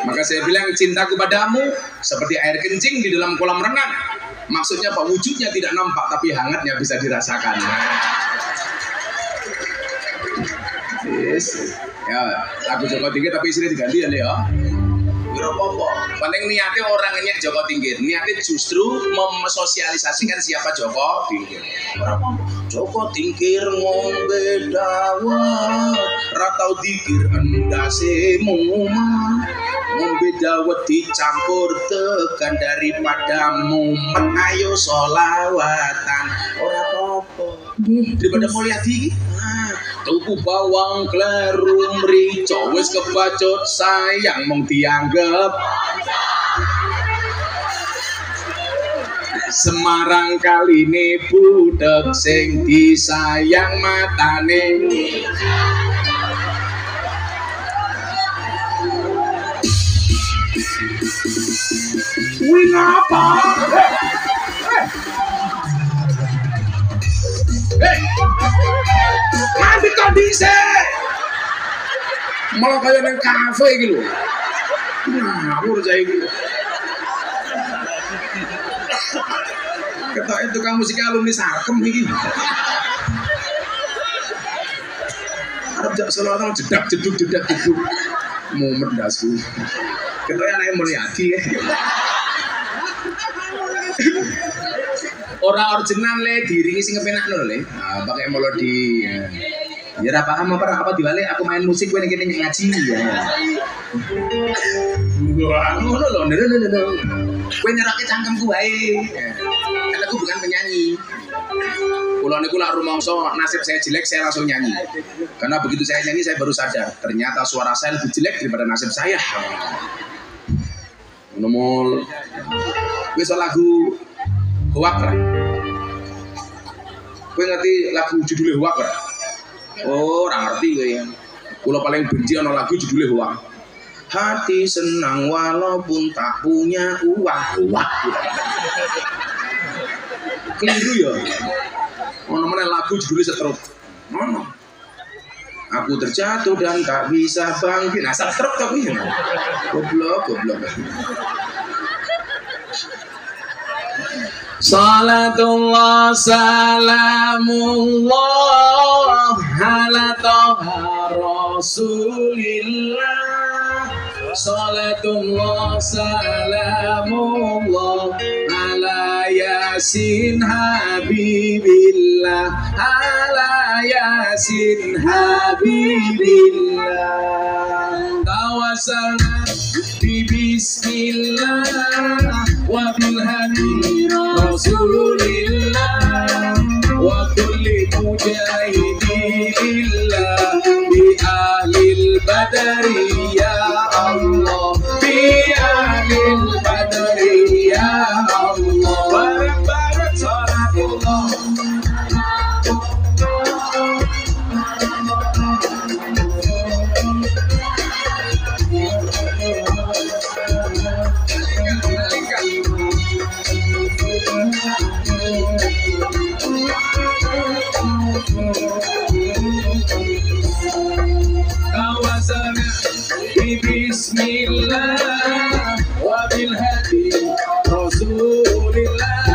Maka saya bilang cintaku padamu seperti air kencing di dalam kolam renang. Maksudnya apa? Wujudnya tidak nampak tapi hangatnya bisa dirasakan. Yes. Ya, lagu Joko Tingkir tapi isinya diganti ya. Apa-apa. Penting niatnya orang nyek Joko Tingkir. Niatnya justru memsosialisasikan siapa Joko Tingkir. Joko Tingkir ngombe dawet, ratau dikir endase mumat. Ngombe dawet dicampur tekan daripada mumet. Ayo solawatan. Ora apa-apa. Daripada Mulyadi. Tuku bawang kleru mrico wis kebacut sayang mung dianggep Semarang kaline budek sing disayang matane. Wih ngapa? Nanti kok bisa malah kayak neng kafe gitu. Nah, aku percaya gitu. Ketok itu kamu musik alumni Sarkem iki. Arep jak selawatan jedak jeduk. Mumet dasku. Ketok anake Mulyadi ya. Orang original le diringi sing kepenakno le. Nah, pakai melodi. Ya ora paham apa diwale aku main musik kowe ning kene ngaji ya. Ngono lho, no. Kowe nyerake cangkemku wae. Kan aku bukan penyanyi. Kula niku lak rumangsa nasib saya jelek saya langsung nyanyi. Karena begitu saya nyanyi saya baru sadar ternyata suara saya lebih jelek daripada nasib saya. Nomor wis lagu Huak lah. Kowe ngerti lagu judulnya Huak ora? Oh, ora ngerti kowe ya. Kula paling benci ana lagu judulnya Huak. Hati senang walaupun tak punya uang. Huak. Keliru ya. Ono meneh lagu judulnya Setruk. Ono. Aku terjatuh dan tak bisa bangkit. Nah, setruk tapi goblok. Salatullah salamullah ala toha rasulillah Salatullah salamullah ala yasin habibillah ala yasin habibillah tawassalna bi bismillah wa bil hadi rasulillah wa kulli mujahidillah bi ahlil badri ya Allah bi ahlil badri ya Allah bareng-bareng salatullah Bismillah wa bil hadi rasulillah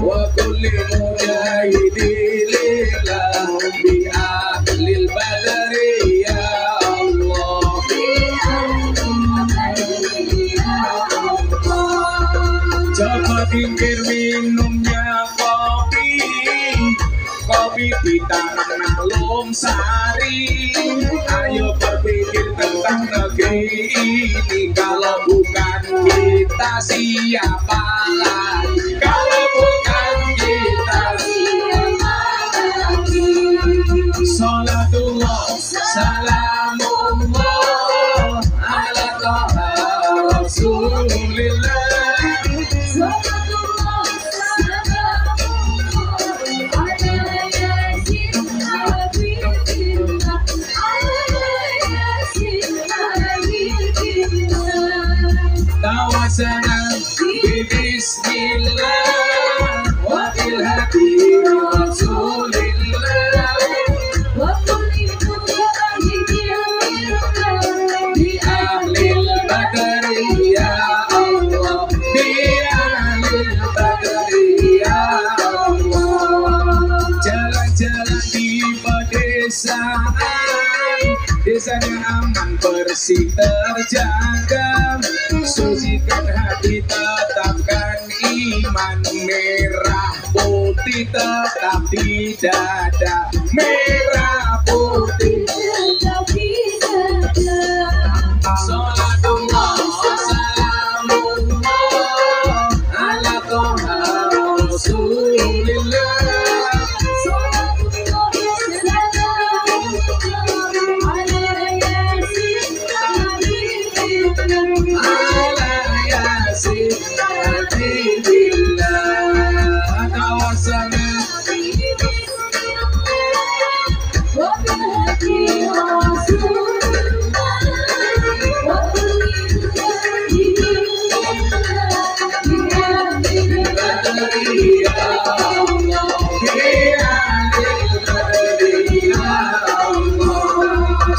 wa kulli mujahidillah bi ahlil badri ya Allah coba pinggir minumnya kopi di tangan Alum Sari. Ayo berpikir tentang negeri ini. Kalau bukan kita siapa lagi? Kalau bukan kita siapa lagi? Salatullah salamullah ala taha rasulillah. Tawasana bismillah wa bil hadi rasulillah wa kulli mujahidillah bi ahlil badri ya Allah bi ahlil badri ya Allah. Jalan-jalan di pedesaan, desanya aman bersih terjaga, sucikan hati tetapkan iman, merah putih tetap di dada, merah putih tetap di dada. Salatullah salamullah ala toha rasulillah.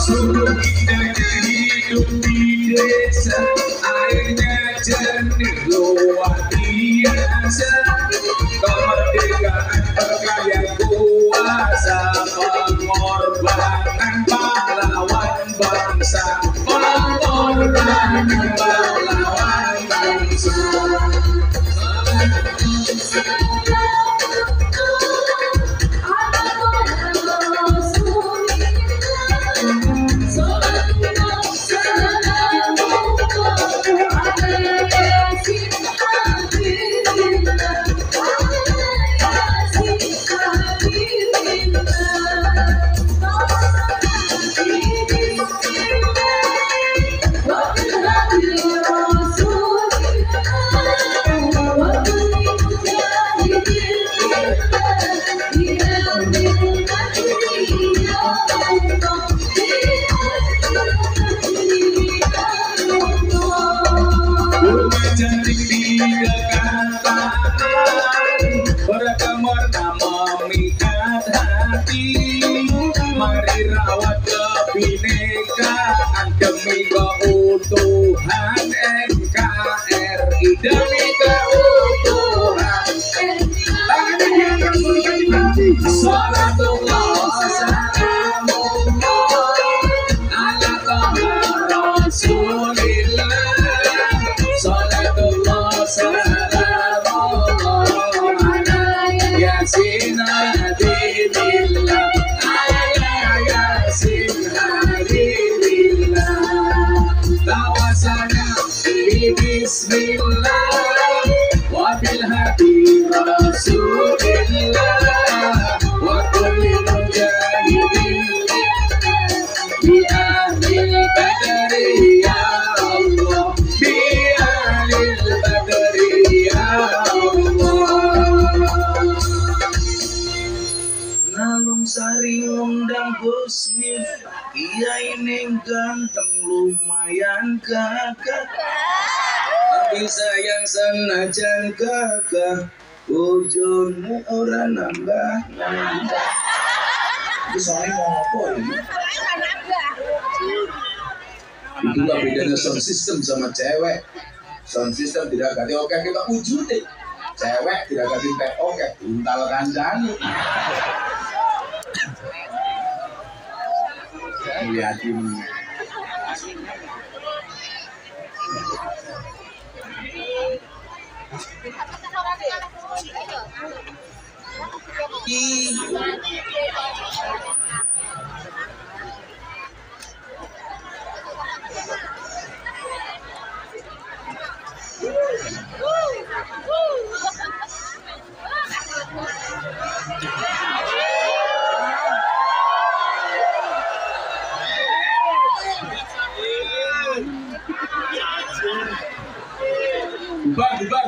Sungguh indahnya hidup di desa, airnya jernih luar biasa, kemerdekaan berkaya kuasa, pengorbanan pahlawan bangsa, pengorbanan pahlawan bangsa. Berkemarna memikat hati, mari rawat kebinekaan demi keutuhan NKRI, demi keutuhan NKRI. Salatullah salamullah ala taha rasulillah. sari ngundang Gus Miftah, kiai ning ganteng lumayan gagah. Tapi sayang senajan gagah, bojone ora nambah. Iki soalnya mau apa ini? Itulah bedanya sound system sama cewek. Sound system tidak ganti oke kita wujud deh. Cewek tidak ganti teh oke, untal kandang. Lihatin.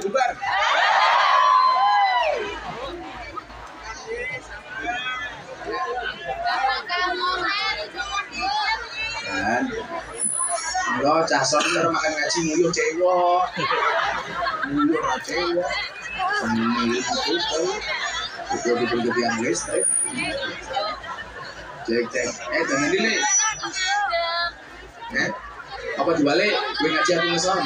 Bubar. Kan, lo cason ntar makan ngaji nguyuh cewek, betul yang listrik. Cek, jangan dile. Apa dibalik? Gue ngaji aku ngeson.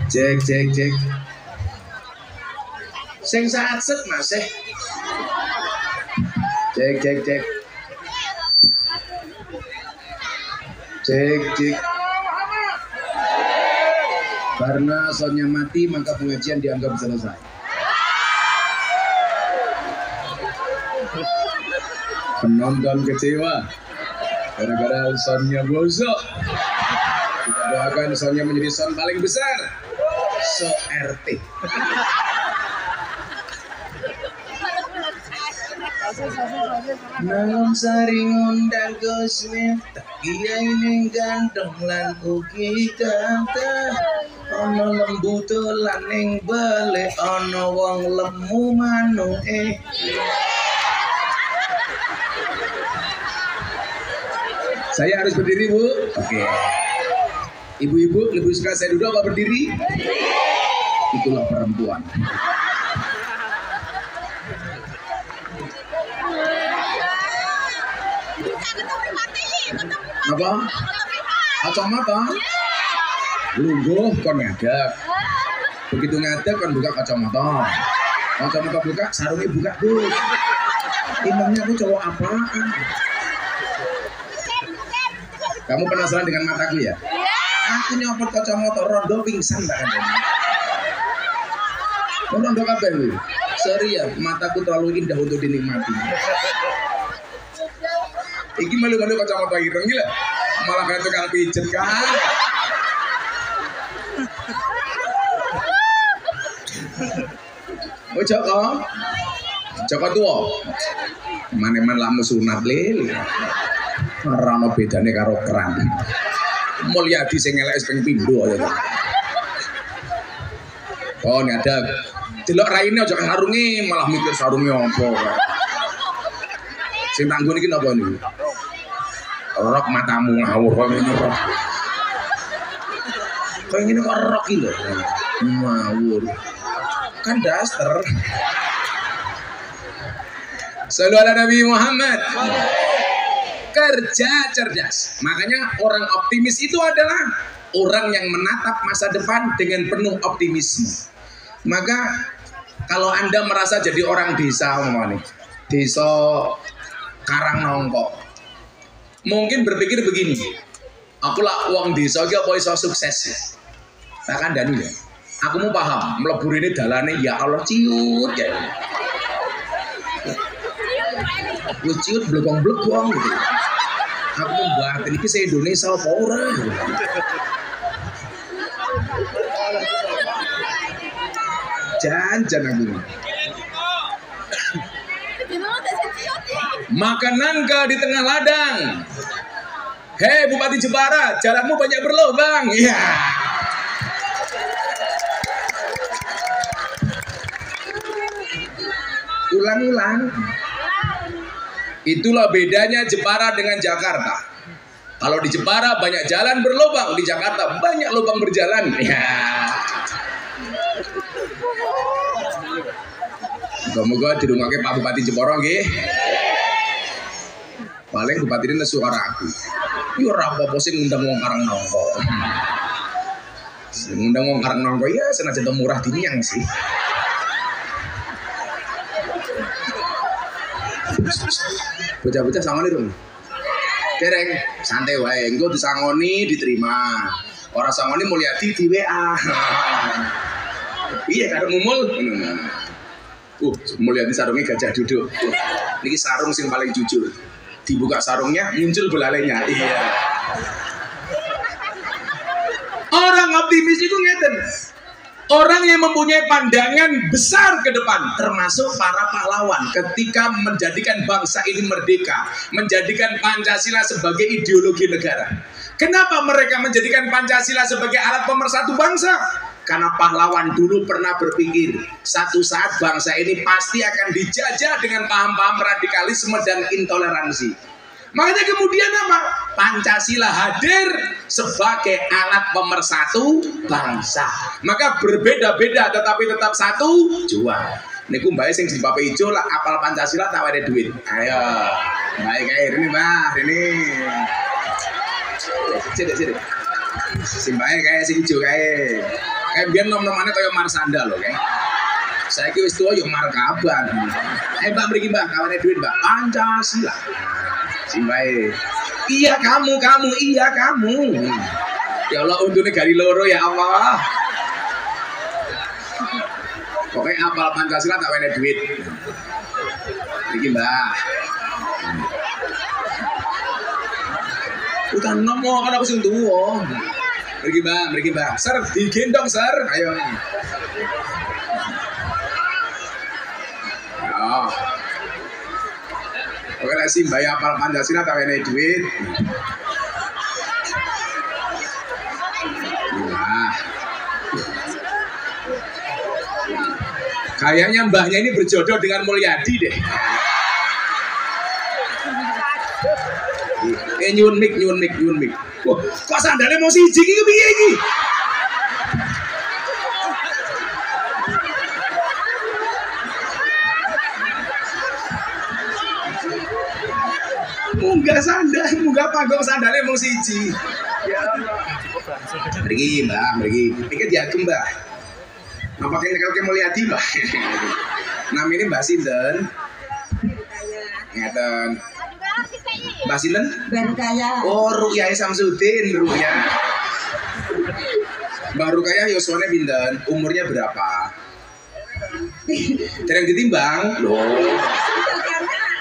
Cek. Sing satset Mas. Cek. Karena soundnya mati maka pengajian dianggap selesai. Penonton kecewa gara-gara soundnya bosok. Kita doakan soundnya menjadi sound paling besar. So RT. Nang sari ngundang Gus Miftah, kiai ning ganteng lan ugi ganteng. Ana lembu dolan ning bale, ana wong lemu manuke. Saya harus berdiri, Bu. Oke. Ibu-ibu lebih suka saya duduk apa berdiri? Itulah perempuan. Apa? Kacamata? Lungguh kon ngadeg. Begitu ngadeg kon buka kacamata. Kacamata buka, sarungnya buka, Bu. Imamnya aku cowok apaan? Kamu penasaran dengan mataku ya? Aku nyopot kacamata rondo pingsan tak ada. Rondo kabeh lho. Sorry ya, mataku terlalu indah untuk dinikmati. Iki malu-malu kacamata ireng gila. Malah kayak tukang pijet kan. Oh Joko tua. Maneman lamu sunat lele. Ora ono bedane karo keran. Mulyadi sing elek ping pindho aja. Oh nyadak. Delok raine aja sarunge malah mikir sarunge apa. Sing tanggung iki napa niku? Rok matamu ngawur kok ngene rok. Kok ngene kok rok iki lho. Ngawur. Kan daster. Sallu ala Nabi Muhammad. Kerja cerdas. Makanya orang optimis itu adalah orang yang menatap masa depan dengan penuh optimisme. Maka kalau Anda merasa jadi orang desa nih, desa Karangnongko, mungkin berpikir begini, aku lah uang desa iki apa iso sukses ya? Tak kandhani ya. Aku mau paham, mlebu rene dalane ya Allah ciut ya. Wis ciut blekong-blekong gitu. Aku mbak iki se Indonesia apa ora gitu. Jangan aku. Makan nangka di tengah ladang. Hei Bupati Jepara, jalanmu banyak berlubang. Iya. Ulang-ulang. Itulah bedanya Jepara dengan Jakarta. Kalau di Jepara banyak jalan berlubang, di Jakarta banyak lubang berjalan. Ya. Moga-moga dirungake Pak Bupati Jepara nggih. Paling bupati ini nesu karo aku. Yo ora apa-apa sing ngundang wong Karangnongko. Sing ngundang wong Karangnongko ya senajan murah diniang sih. Bocah-bocah sangoni dong. Dereng santai wae, engko disangoni diterima. Ora sangoni Mulyadi di WA. Iya karo mumul. Mulyadi sarungnya gajah duduk. Niki sarung sing paling jujur. Dibuka sarungnya muncul belalainya. Iya. Orang optimis itu ngeten. Orang yang mempunyai pandangan besar ke depan, termasuk para pahlawan ketika menjadikan bangsa ini merdeka, menjadikan Pancasila sebagai ideologi negara. Kenapa mereka menjadikan Pancasila sebagai alat pemersatu bangsa? Karena pahlawan dulu pernah berpikir, satu saat bangsa ini pasti akan dijajah dengan paham-paham radikalisme dan intoleransi. Makanya kemudian apa? Pancasila hadir sebagai alat pemersatu bangsa. Maka berbeda-beda tetapi tetap satu juang. Niku mbak sing di pape ijo lah apal Pancasila tak ada duit. Ayo, baik kayak ini mbak, ini. Sini. Simbae kayak sing ijo kayak biar nom-nomannya kayak Marsanda loh kayak. Saya kira itu yo markaban. Mbak mriki mbak, kawane duit mbak. Pancasila. Simbae. Iya kamu, iya kamu. Ya Allah untune gari loro ya Allah. Pokoknya apal Pancasila tak wene duit. Iki mbak. Udah nomo kan aku sing tuwa. Mriki mbak. Ser digendong ser. Ayo. Ya. Oke lah sih mbak apal Pancasila tak wene duit. Nah. Kayaknya mbahnya ini berjodoh dengan Mulyadi deh. Nyun mik. Wah, kok sandalnya mau siji iki piye iki? Munggah panggung sandalnya mau siji. Ya Allah. Mriki, Mbak, mriki. Iki diagem, Mbak. Nampaknya nyekel Mulyadi, Mbak. Namanya Mbak sinten? Ngeten. Mbak sinten? Berkaya. Oh, Ruqyah Samsudin, Ruqyah. Mbak Ruqyah yuswane pinten? Umurnya berapa? Dereng ditimbang? Loh.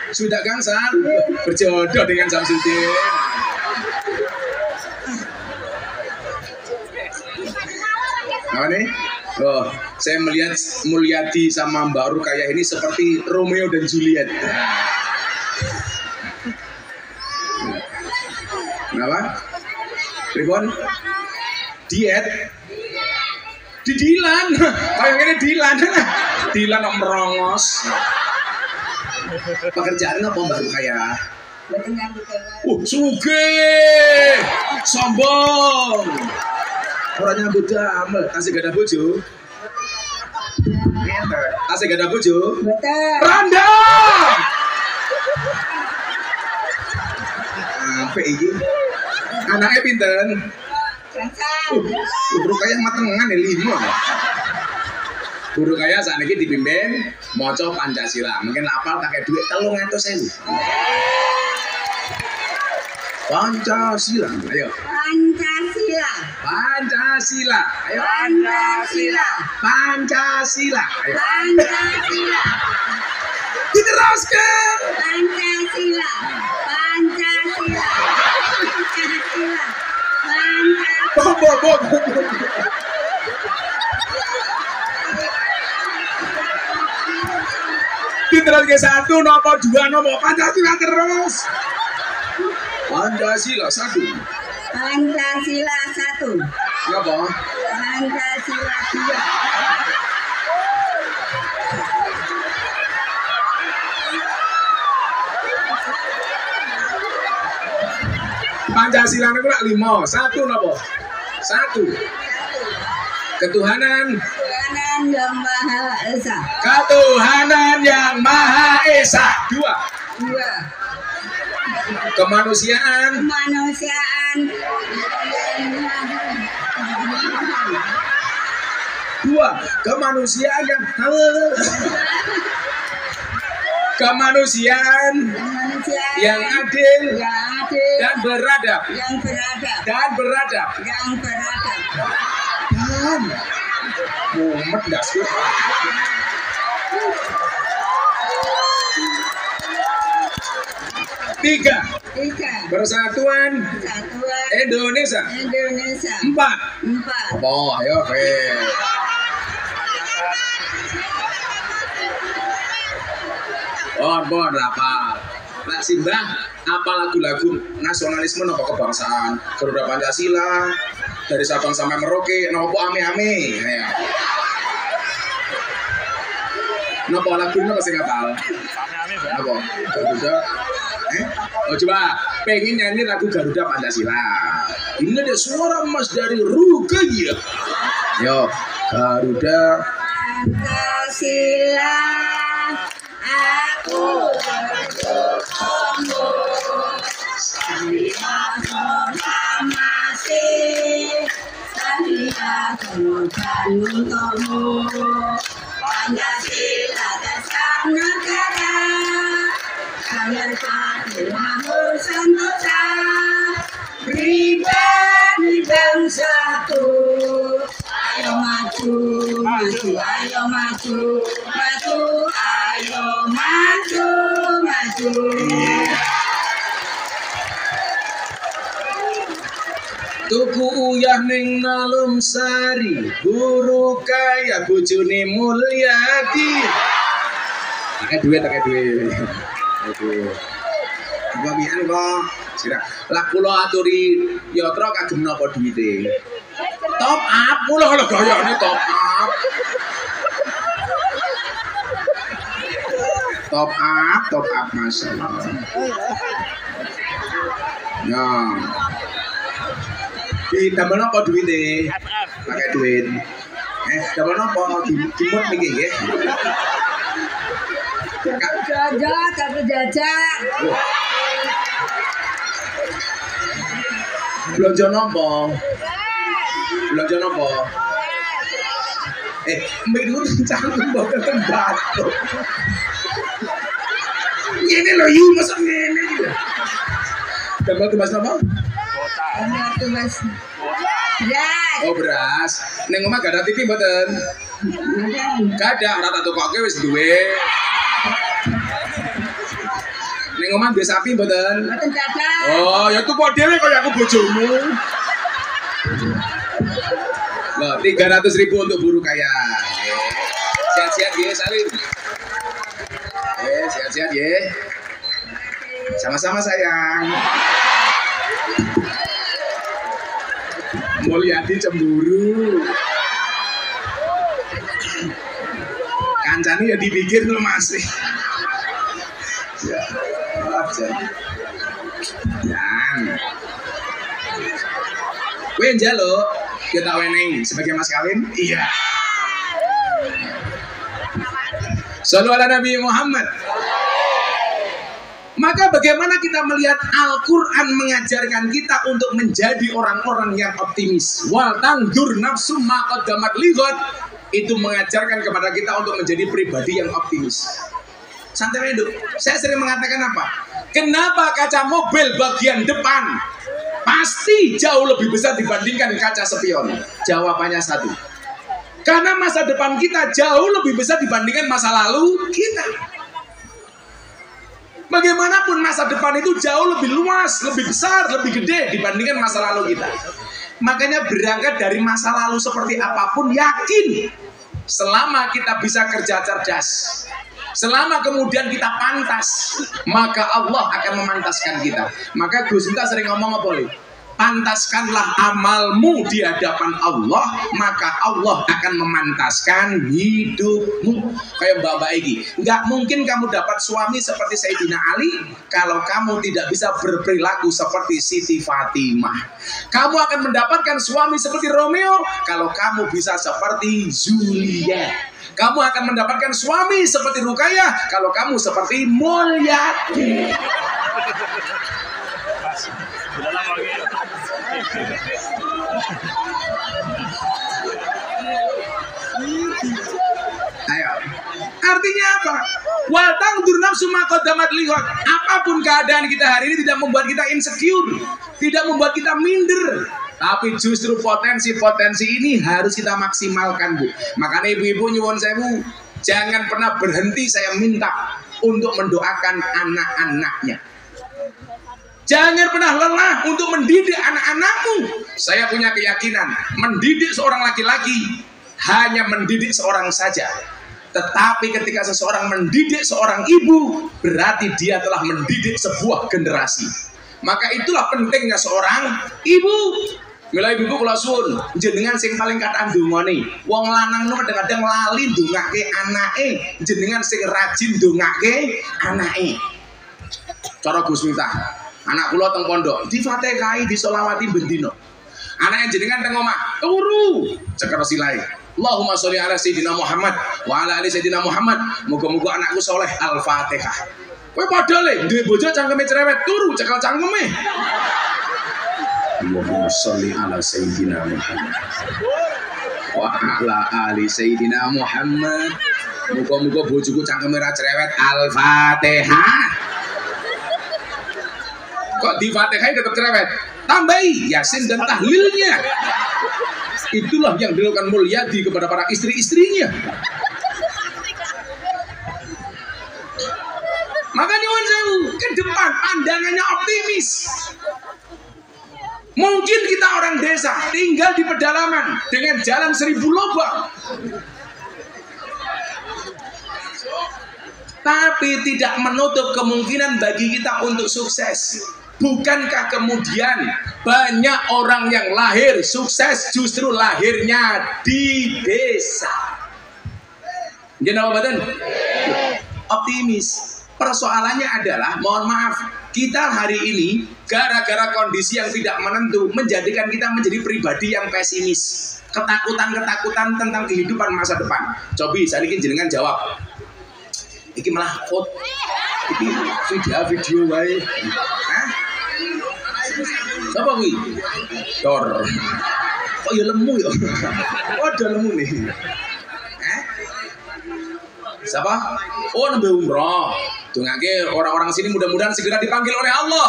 Sudah gangsal berjodoh dengan Samsudin. Apa nih? Oh, saya melihat Mulyadi sama Mbak Ruqyah ini seperti Romeo dan Juliet. Kenapa? Pripun? Diet. Di Dilan. Kayak ngene Dilan. Dilan kok merongos. Pekerjaan apa Mbak Rukaya? Sugih. Sombong. Ora nyambut damel, tasih gak ada bojo. Tasih gak ada bojo. Betul. Randa. Apa iki? Anaknya pinten? Guru kaya matengan ya 5. Guru kaya saat ini dipimpin maca Pancasila. Mungkin apal pakai duit 300.000. Pancasila. Ayo. Pancasila. Pancasila. Ayo. Pancasila. Pancasila. Ayo. Pancasila. Diteruskan. Pancasila. Pancasila. Pancasila. Bobo. Diteruskan 1 nopo 2 nopo Pancasila terus. Pancasila 1. Pancasila 1. Napa? Pancasila 2. Pancasila niku lak 5. 1 napa? 1. Ketuhanan. Ketuhanan yang Maha Esa. Ketuhanan yang Maha Esa. 2. 2. Kemanusiaan. Kemanusiaan. 2. Kemanusiaan yang kemanusiaan yang adil dan beradab. Yang beradab. Dan beradab. Yang beradab. Dan mumet dasku. 3. Persatuan Indonesia. 4. Apa? Ayo, Bon, apa? Nak simbah, apa lagu-lagu nasionalisme nopo kebangsaan? Garuda Pancasila, dari Sabang sampai Merauke, nopo ame-ame. Nopo lagu nopo sing ngapal? Nopo? Garuda. Oh coba, pengen nyanyi lagu Garuda Pancasila. Ini ada suara emas dari Rukaya. Yo, Garuda Pancasila. Aku berdoamu Pancasila dasar negara, kalian satu makmur sentosa, pribadi bangsaku. Ayo maju, maju, ayo maju, maju, ayo maju, maju. Tuku uyah ning Nalum Sari, Guru Kaya bojone Mulyadi. Pakai duit. Aduh. Pamian kok. Sira. Lah kula aturi yatra kagem napa duwite? Top up, kula lho gayane top up. Top up masalah. Nah. Di damel napa duwite? Pakai duit. Damel napa? Dimut niki nggih. Jajak. Belanja napa? Mbak dulu canggung bawa tembakau. Ini loh yuk masuk ini. Tembak tumbas napa? Tumbas beras. Oh beras. Neng omah gak ada TV mboten? Gak ada, ora tak tukoke wis duwe. Neng omah duwe sapi mboten? Mboten dadak. Oh, ya tuku dhewe kaya aku bojomu. Loh, 300.000 untuk Guru Kaya. Sehat-sehat ya, Salim. Sehat-sehat ya. Sama-sama sayang. Mulyadi cemburu. Kancane ya dipikir tuh masih. Ya, aja. Yang. Kowe njaluk kita wening sebagai mas kawin? Iya. Shallu ala Nabi Muhammad. Maka bagaimana kita melihat Al-Quran mengajarkan kita untuk menjadi orang-orang yang optimis. Wal tangdur nafsu ma qaddamat lighad, itu mengajarkan kepada kita untuk menjadi pribadi yang optimis. Santai dulu. Saya sering mengatakan apa? Kenapa kaca mobil bagian depan pasti jauh lebih besar dibandingkan kaca spion? Jawabannya satu. Karena masa depan kita jauh lebih besar dibandingkan masa lalu kita. Bagaimanapun masa depan itu jauh lebih luas, lebih besar, lebih gede dibandingkan masa lalu kita. Makanya berangkat dari masa lalu seperti apapun, yakin selama kita bisa kerja cerdas, selama kemudian kita pantas, maka Allah akan memantaskan kita. Maka Gus Miftah sering ngomong apa nih? Pantaskanlah amalmu di hadapan Allah, maka Allah akan memantaskan hidupmu. Kayak Mbak Egi, nggak mungkin kamu dapat suami seperti Sayyidina Ali kalau kamu tidak bisa berperilaku seperti Siti Fatimah. Kamu akan mendapatkan suami seperti Romeo kalau kamu bisa seperti Juliet. Kamu akan mendapatkan suami seperti Rukayah kalau kamu seperti Mulyadi. Ayo. Artinya apa? Wal tangdur nafsu ma qaddamat lighad. Apapun keadaan kita hari ini tidak membuat kita insecure, tidak membuat kita minder, tapi justru potensi-potensi ini harus kita maksimalkan, Bu. Makanya ibu-ibu nyuwun sewu, jangan pernah berhenti saya minta untuk mendoakan anak-anaknya. Jangan pernah lelah untuk mendidik anak-anakmu. Saya punya keyakinan, mendidik seorang laki-laki hanya mendidik seorang saja. Tetapi ketika seseorang mendidik seorang ibu, berarti dia telah mendidik sebuah generasi. Maka itulah pentingnya seorang ibu. Mila ibu kula suwun, jenengan sing paling kathah ndongane. Wong lanang kadang-kadang lali ndongake anake, jenengan sing rajin ndongake anake. Cara Gus Miftah, anak kula teng pondok difatihai disolawati bendino. Anake jenengan teng omah turu ceker silahe. Allahumma sholli ala sayyidina Muhammad wa ala ali sayyidina Muhammad. Muga-muga anakku soleh Al-Fatihah. Kowe padha le duwe bojo cangkeme cerewet turu cekel cangkeme. Allahumma sholli ala sayyidina Muhammad wa ala ali sayyidina Muhammad. Muga-muga bojoku cangkeme ra cerewet Al-Fatihah. Kok di Fatihah tetap cerewet? Tambahi Yasin dan tahlilnya. Itulah yang dilakukan Mulyadi kepada para istri-istrinya. Maka nyuwun sewu, ke depan pandangannya optimis. Mungkin kita orang desa tinggal di pedalaman dengan jalan 1000 lubang, tapi tidak menutup kemungkinan bagi kita untuk sukses. Bukankah kemudian banyak orang yang lahir sukses justru lahirnya di desa? Jangan apa optimis. Persoalannya adalah, mohon maaf, kita hari ini gara-gara kondisi yang tidak menentu menjadikan kita menjadi pribadi yang pesimis. Ketakutan-ketakutan tentang kehidupan masa depan. Cobi, saya ingin jenengan jawab. Iki malah foto, iki video wae. Hah? Siapa kuwi? Dor. Kok ya lemu ya? Oh, ada lemu nih. Siapa? Oh, nembe umroh. Dongake orang-orang sini mudah-mudahan segera dipanggil oleh Allah.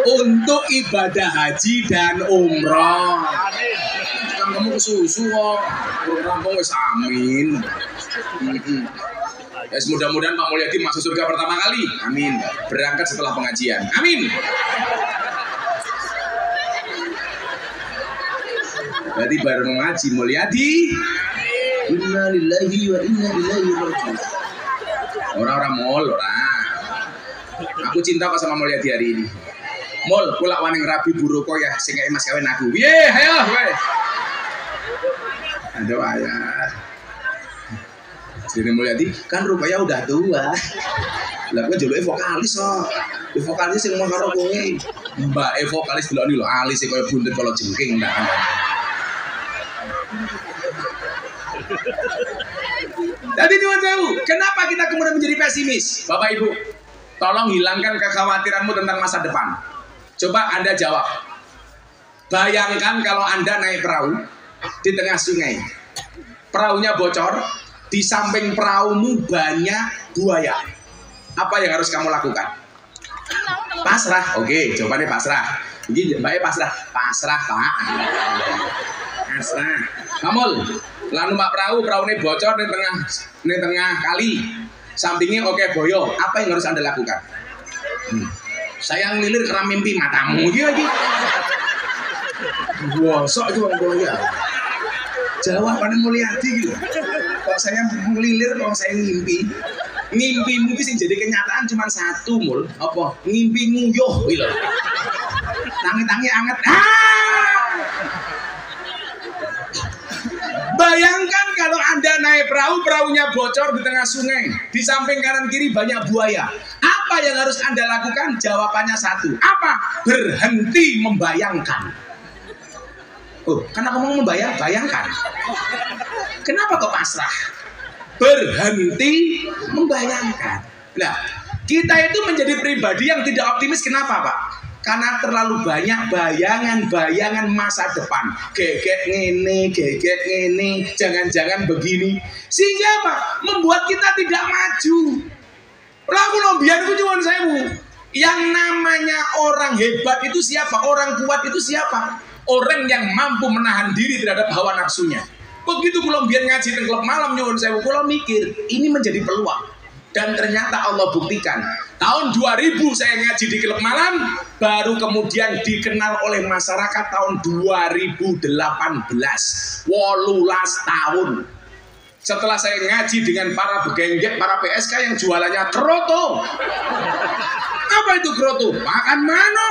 Untuk ibadah haji dan umroh. Kan kamu kesusu kok. Rampung wis amin. Ya, mudah-mudahan Pak Mulyadi masuk surga pertama kali. Amin. Berangkat setelah pengajian. Amin. Berarti baru mengaji Mulyadi. Inna lillahi wa inna ilaihi raji'un. Orang-orang mall orang. Aku cinta kok sama Mulyadi hari ini. Mul, kula waning rabi buruko ya sing kaya mas kawin aku. Piye, ayo kowe. Aduh ayah. Jadi Mulyadi kan rupanya udah tua. Lah kowe juluke vokalis kok. Vokalis sing mau karo kowe. Mbak vokalis delok lho alis kaya buntut kala jengking ndak. Jadi nyuwun sewu, kenapa kita kemudian menjadi pesimis? Bapak Ibu, tolong hilangkan kekhawatiranmu tentang masa depan. Coba Anda jawab. Bayangkan kalau Anda naik perahu di tengah sungai. Perahunya bocor, di samping perahumu banyak buaya. Apa yang harus kamu lakukan? Pasrah. Oke, jawabannya pasrah. Ini Mbak pasrah. Pasrah, Pak. Pasrah. Kamul, lalu Mbak perahu ini bocor di tengah kali. Sampingnya oke boyo. Apa yang harus Anda lakukan? Saya ngelilir karena mimpi matamu lagi. Wah, sok itu Bang Boya. Jawabannya Mulyadi gitu. Kok saya ngelilir, kok saya ngimpi. Ngimpimu sing jadi kenyataan cuma satu, Mul. Apa? Ngimpi nguyuh gitu. Tangi-tangi anget. Bayangkan kalau Anda naik perahu, perahunya bocor di tengah sungai. Di samping kanan kiri banyak buaya. Apa yang harus Anda lakukan? Jawabannya satu. Apa? Berhenti membayangkan. Oh, karena kamu bayangkan. Kenapa kok pasrah? Berhenti membayangkan. Nah, kita itu menjadi pribadi yang tidak optimis. Kenapa, Pak? Karena terlalu banyak bayangan-bayangan masa depan. Gegek ngene, jangan-jangan begini. Sehingga apa? Membuat kita tidak maju. Lagu lobian itu cuma saya. Yang namanya orang hebat itu siapa? Orang kuat itu siapa? Orang yang mampu menahan diri terhadap hawa nafsunya. Begitu kalau biar ngaji di klub malam nyuwun saya, kalau mikir ini menjadi peluang. Dan ternyata Allah buktikan. Tahun 2000 saya ngaji di klub malam, baru kemudian dikenal oleh masyarakat tahun 2018. 18 tahun. Setelah saya ngaji dengan para begenggek, para PSK yang jualannya kroto. Apa itu kroto? Makan mano.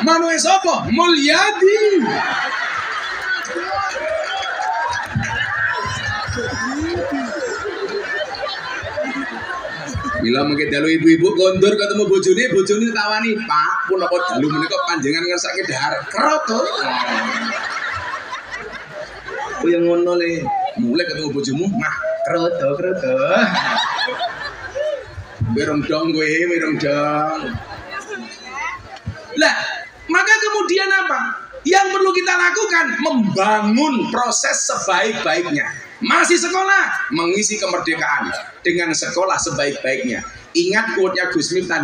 Mano esopo? Mulyadi. Bila mungkin dalu ibu-ibu kondur ketemu bojone tawani, Pak, pun apa dalu menika panjenengan ngersake dahar kroto. Oh yang ngono le, mulai ketemu bojomu, mah kroto. Berong dong. Lah, maka kemudian apa? Yang perlu kita lakukan membangun proses sebaik-baiknya. Masih sekolah, mengisi kemerdekaan dengan sekolah sebaik-baiknya. Ingat quote-nya Gus Miftah,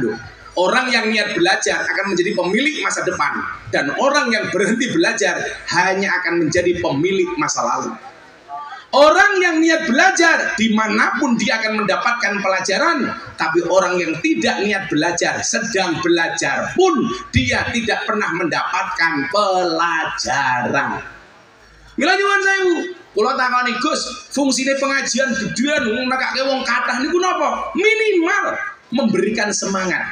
orang yang niat belajar akan menjadi pemilik masa depan, dan orang yang berhenti belajar hanya akan menjadi pemilik masa lalu. Orang yang niat belajar dimanapun dia akan mendapatkan pelajaran, tapi orang yang tidak niat belajar sedang belajar pun dia tidak pernah mendapatkan pelajaran. Mila nyuwun sewu, kula takoni Gus, fungsine pengajian gedean nekake wong kathah niku napa? Minimal memberikan semangat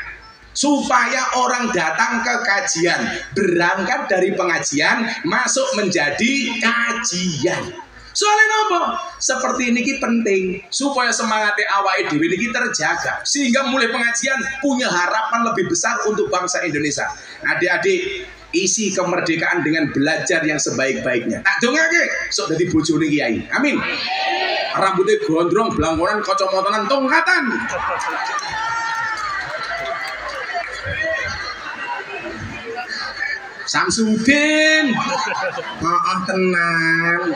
supaya orang datang ke kajian, berangkat dari pengajian masuk menjadi kajian. Soalnya apa? Seperti ini penting supaya semangatnya awake dhewe niki terjaga, sehingga mulai pengajian punya harapan lebih besar untuk bangsa Indonesia. Adik-adik, isi kemerdekaan dengan belajar yang sebaik-baiknya. Tak dongake sok dadi bojone kiai. Amin. Rambutnya gondrong, blangkonan, kacamatane tongkatan. Samsudin. Maaf tenang.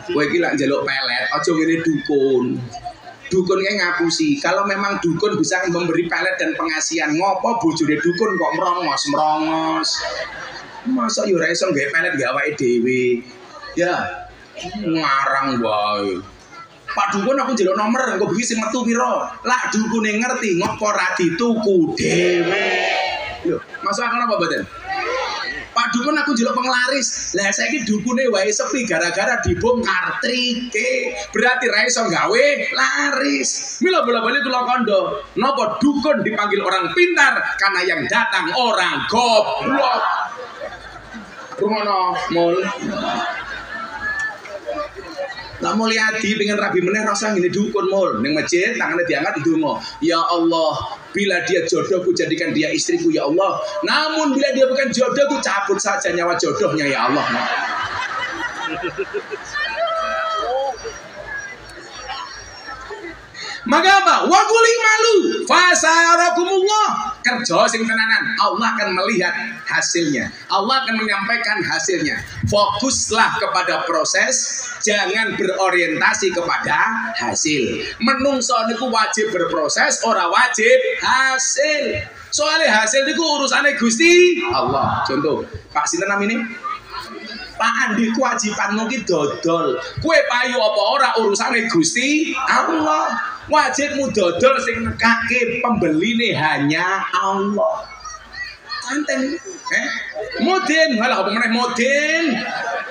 Kowe iki lak njaluk pelet, aja ngene dukun. Dukun kae ngapusi. Kalau memang dukun bisa memberi pelet dan pengasihan, ngopo bojone dukun kok merongos? Masa yo ora iso gawe pelet gawe awake dhewe. Ya, ngarang wae. Pak dukun aku njaluk nomor, engko bengi sing metu pira? Lak dukune ngerti ngopo ra dituku dhewe. Lho, masuk akal apa mboten? Pak dukun aku njeluk penglaris. Lah saiki dukune wae sepi gara-gara dibongkar trike. Berarti ra iso gawe laris. Mila bola-bali kula kandha, napa dukun dipanggil orang pintar karena yang datang orang goblok. Rumono mul. Lah Mulyadi pengen rabi meneh rasa ngene dukun mul ning masjid tangane diangkat ndonga. Ya Allah, bila dia jodohku jadikan dia istriku ya Allah. Namun bila dia bukan jodohku cabut saja nyawa jodohnya ya Allah. Maka apa? Wa quli malu fasayarakumullah. Kerja sing tenanan, Allah akan melihat hasilnya. Allah akan menyampaikan hasilnya. Fokuslah kepada proses, jangan berorientasi kepada hasil. Menungso niku wajib berproses, ora wajib hasil. Soalnya hasil niku urusane Gusti Allah. Contoh, Pak sinten namine? Pak Andi, kewajibanmu ki dodol. Kue payu apa ora urusane Gusti Allah. Wajibmu dodol sing nekake pembeline hanya Allah. Santen, Mudin, malah apa meneh mudin.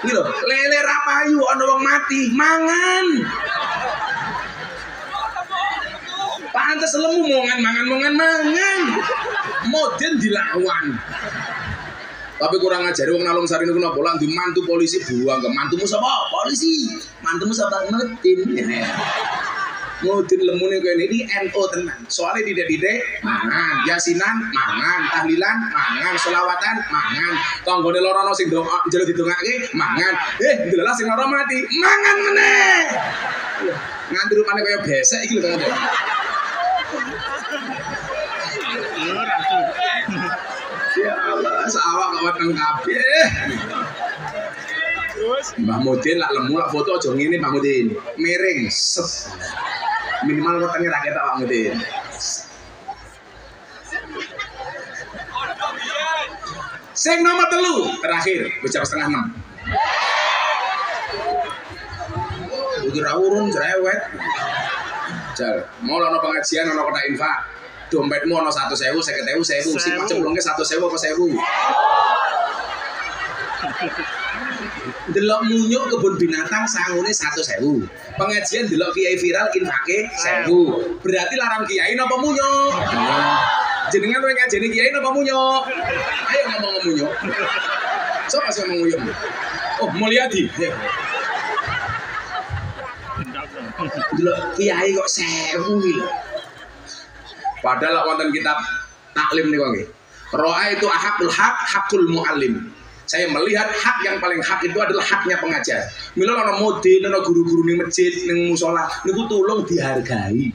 Iki lho, lele ra payu ana wong mati, mangan. Pantes lemu mangan. Mudin dilawan. Tapi kurang ajar wong nalung sari niku napa lan dimantu polisi buang ke mantumu sapa? Polisi. Mantumu sapa? Mudin. Mudin lemune kene iki NO tenan. Soale didek-didek mangan, yasinan mangan, tahlilan mangan, selawatan mangan. Tanggane lara ana sing njaluk didongake mangan. Ndelah sing lara mati, mangan meneh. Nganti rupane kaya besek iki lho tenan. Ya Allah, sawak kawat nang kabeh. Mbah Mudin lak lemu lak foto aja ngene Mbah Mudin. Miring, set. Minimal wetenge ra ketok Mbah Mudin. Sing nomor 3 terakhir, jam 5:30. Iki ra urun cerewet. Jar, mau ana pengajian ana kotak infak. Dompetmu ana 100.000, 50.000, 1.000, sing cemplungke 100.000 apa 1.000. Delok munyuk kebun binatang sangune 100.000. Pengajian delok kiai viral infake 1.000. Berarti larang kiai napa munyuk? Jenengan kowe ngajeni kiai napa munyuk? Ayo ngomong munyuk. Sopo sing ngomong munyuk? Oh, Mulyadi. Delok kiai kok 1.000 lho. Padahal wonten kitab taklim niku nggih. Ro'a itu ahakul hak, hakul muallim. Saya melihat hak yang paling hak itu adalah haknya pengajar. Mila ana mudin, ana guru-guru ning masjid, ning musala, niku tulung dihargai.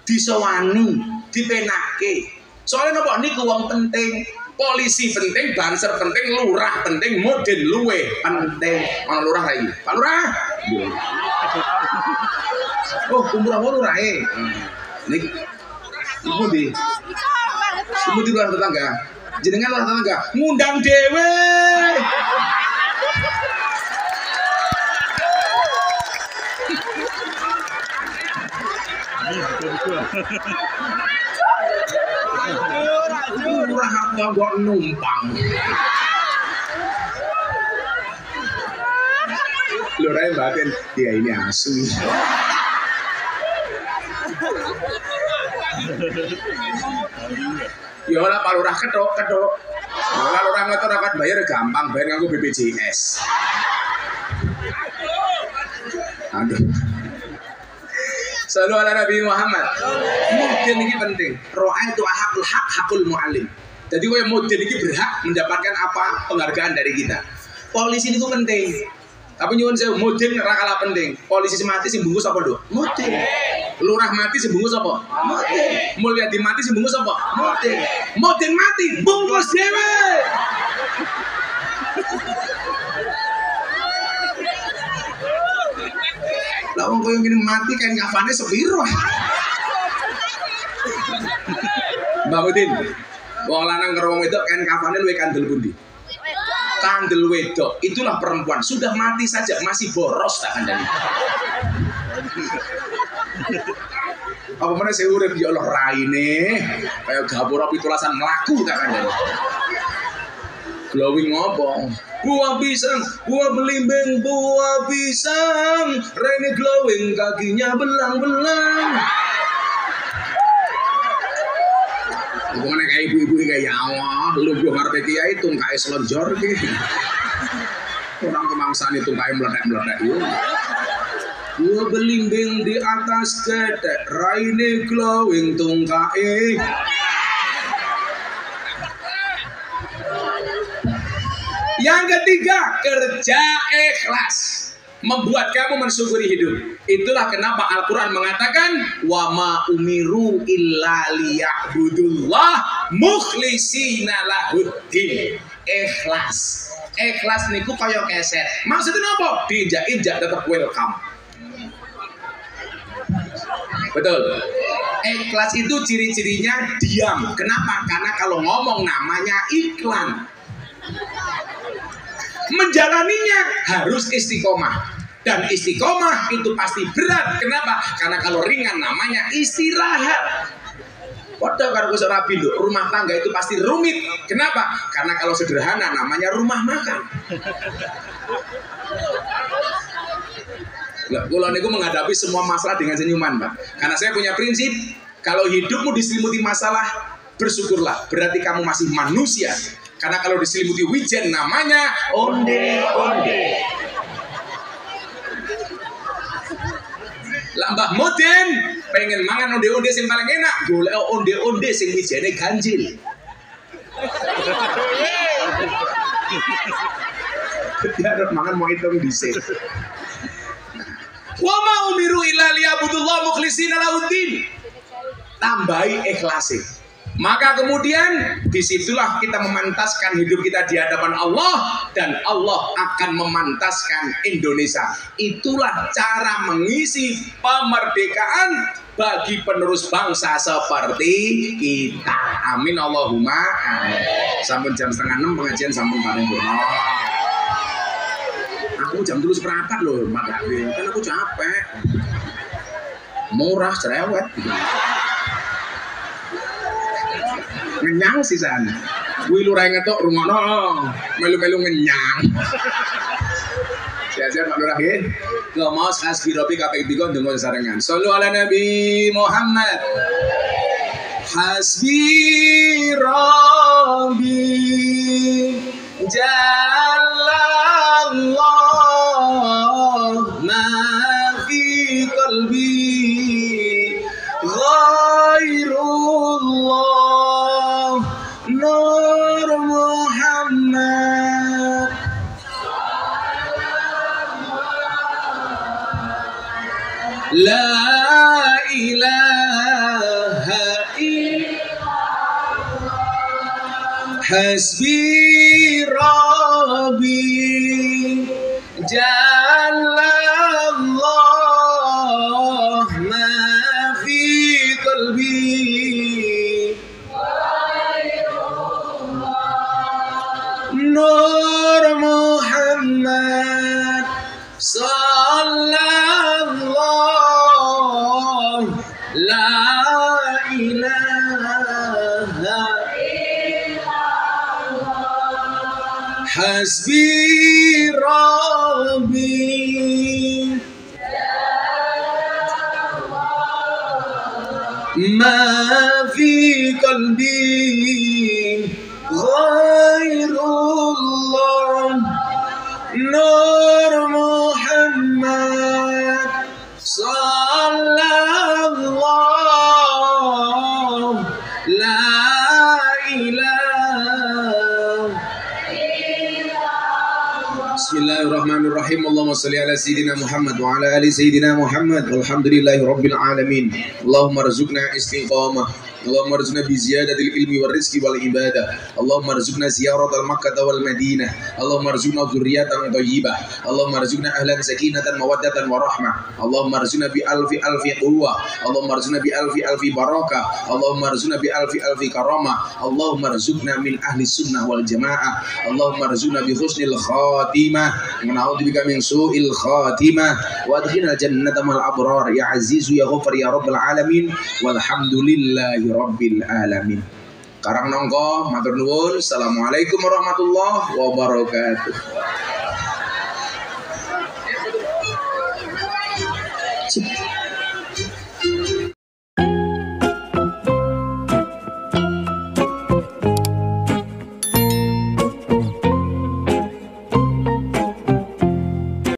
Disowani, dipenake. Soalnya napa niku wong penting, polisi penting, banser penting, lurah penting, mudin luwe penting. Ana lurah lagi. Pak Lurah. Oh, kumpulan lurahe. Niki ibu di luar tetangga, jenengan luar tetangga, ngundang dewe. Murah apa kok numpang? Lurah batin, dia ini asu. Ya ora Pak Lurah ketok. Ora lurah ngoten rapat bayar gampang, bayar nganggo BPJS. Aduh. Sallu ala Nabi Muhammad. Mudin ini penting. Ro'a itu ahakul hak, hakul mu'alim. Jadi kowe mudin ini berhak mendapatkan apa penghargaan dari kita. Polisi itu penting. Tapi nyuwun sewu, mudin ora kalah penting. Polisi mati sing bungkus apa, Dok? Mudin. Lurah mati sing bungkus apa? Mudin. Mulyadi mati sing bungkus apa? Mudin. Mudin mati bungkus dhewe. Lah wong koyo ngene mati kan kafane sepiro? Mbak Mudin. Wong lanang karo wong wedok kan kafane luwih kandel pundi? Kandel wedok, itulah perempuan. Sudah mati saja masih boros tak kandani. Apa mana saya urip ya Allah raine kayak gapura pitulasan mlaku tak kandani. Glowing apa? Buah pisang, buah belimbing, buah pisang. Rene glowing, kakinya belang-belang. Bukan kayak ibu-ibu kayak ya Allah, lu gua ngarep kiai itu kayak selonjor gitu. Orang kemangsaan itu kayak meledak-meledak itu. Buah belimbing di atas gedek, raine glowing tungkae. Yang ketiga, kerja ikhlas. Membuat kamu mensyukuri hidup. Itulah kenapa Al-Quran mengatakan wa ma umiru illa liya'budullah mukhlisina lahuddin. Ikhlas. Ikhlas niku kaya keset. Maksudnya apa? Diinjak-injak tetap welcome. Betul. Ikhlas itu ciri-cirinya diam. Kenapa? Karena kalau ngomong namanya iklan. Menjalaninya harus istiqomah. Dan istiqomah itu pasti berat. Kenapa? Karena kalau ringan namanya istirahat. Padahal kalau rapi rumah tangga itu pasti rumit. Kenapa? Karena kalau sederhana namanya rumah makan. Kalau niku menghadapi semua masalah dengan senyuman, Pak. Karena saya punya prinsip, kalau hidupmu diselimuti masalah, bersyukurlah. Berarti kamu masih manusia. Karena kalau diselimuti wijen namanya onde-onde. Lambah moden pengen mangan onde-onde sing paling enak, golek onde-onde sing wijene ganjil. Ya mangan mau hitung dhisik. Wa ma umiru illa liya'budullah mukhlishina lahuddin. Tambahi ikhlasi. Maka kemudian disitulah kita memantaskan hidup kita di hadapan Allah dan Allah akan memantaskan Indonesia. Itulah cara mengisi kemerdekaan bagi penerus bangsa seperti kita. Amin Allahumma amin. Sampun jam 5:30 pengajian sampun paripurna. Aku jam 3:04 loh, makanya kan aku capek. Murah cerewet. Ngenyang sih sana. Wih lu raya ngetok rumah no, melu-melu ngenyang. Siap-siap Pak Lurah ya. Gak mau khas biropi kapek tiga dengan sarengan. Sallu ala Nabi Muhammad. Hasbi Rabbi Jalallah ma fi qalbi ghairullah Nur Muhammad. La ilaha illallah. Hasbi Rabbi Jalallah ma fi qalbi Nur Muhammad sallallahu la ilaha illallah. Hasbi Rabbi ma fi qalbi ghairullah Nur Muhammad sallallahu la ilaha illallah. Bismillahirrahmanirrahim. Allahumma salli ala sayyidina Muhammad wa ala ali sayyidina Muhammad. Walhamdulillahi rabbil alamin. Allahumma rzuqna istiqamah. Allahumma rzuqna bi ziyadatil ilmi wal rizqi wal ibadah. Allahumma rzuqna ziyaratal Makkah wal Madinah. Allahumma rzuqna dzurriyyatan thayyibah. Allahumma rzuqna ahlan sakinatan mawaddatan wa rahmah. Allahumma rzuqna bi alfi quwwah. Allahumma rzuqna bi alfi barakah. Allahumma rzuqna bi alfi karamah. Allahumma rzuqna min ahli sunnah wal jamaah. Allahumma rzuqna bi husnil khatimah wa na'udzubika min su'il khatimah wa adkhilna jannata mal abrar ya azizu ya ghafar ya rabbal alamin walhamdulillahi rabbil alamin. Karang nongko matur nuwun. Assalamualaikum warahmatullahi wabarakatuh. Cip.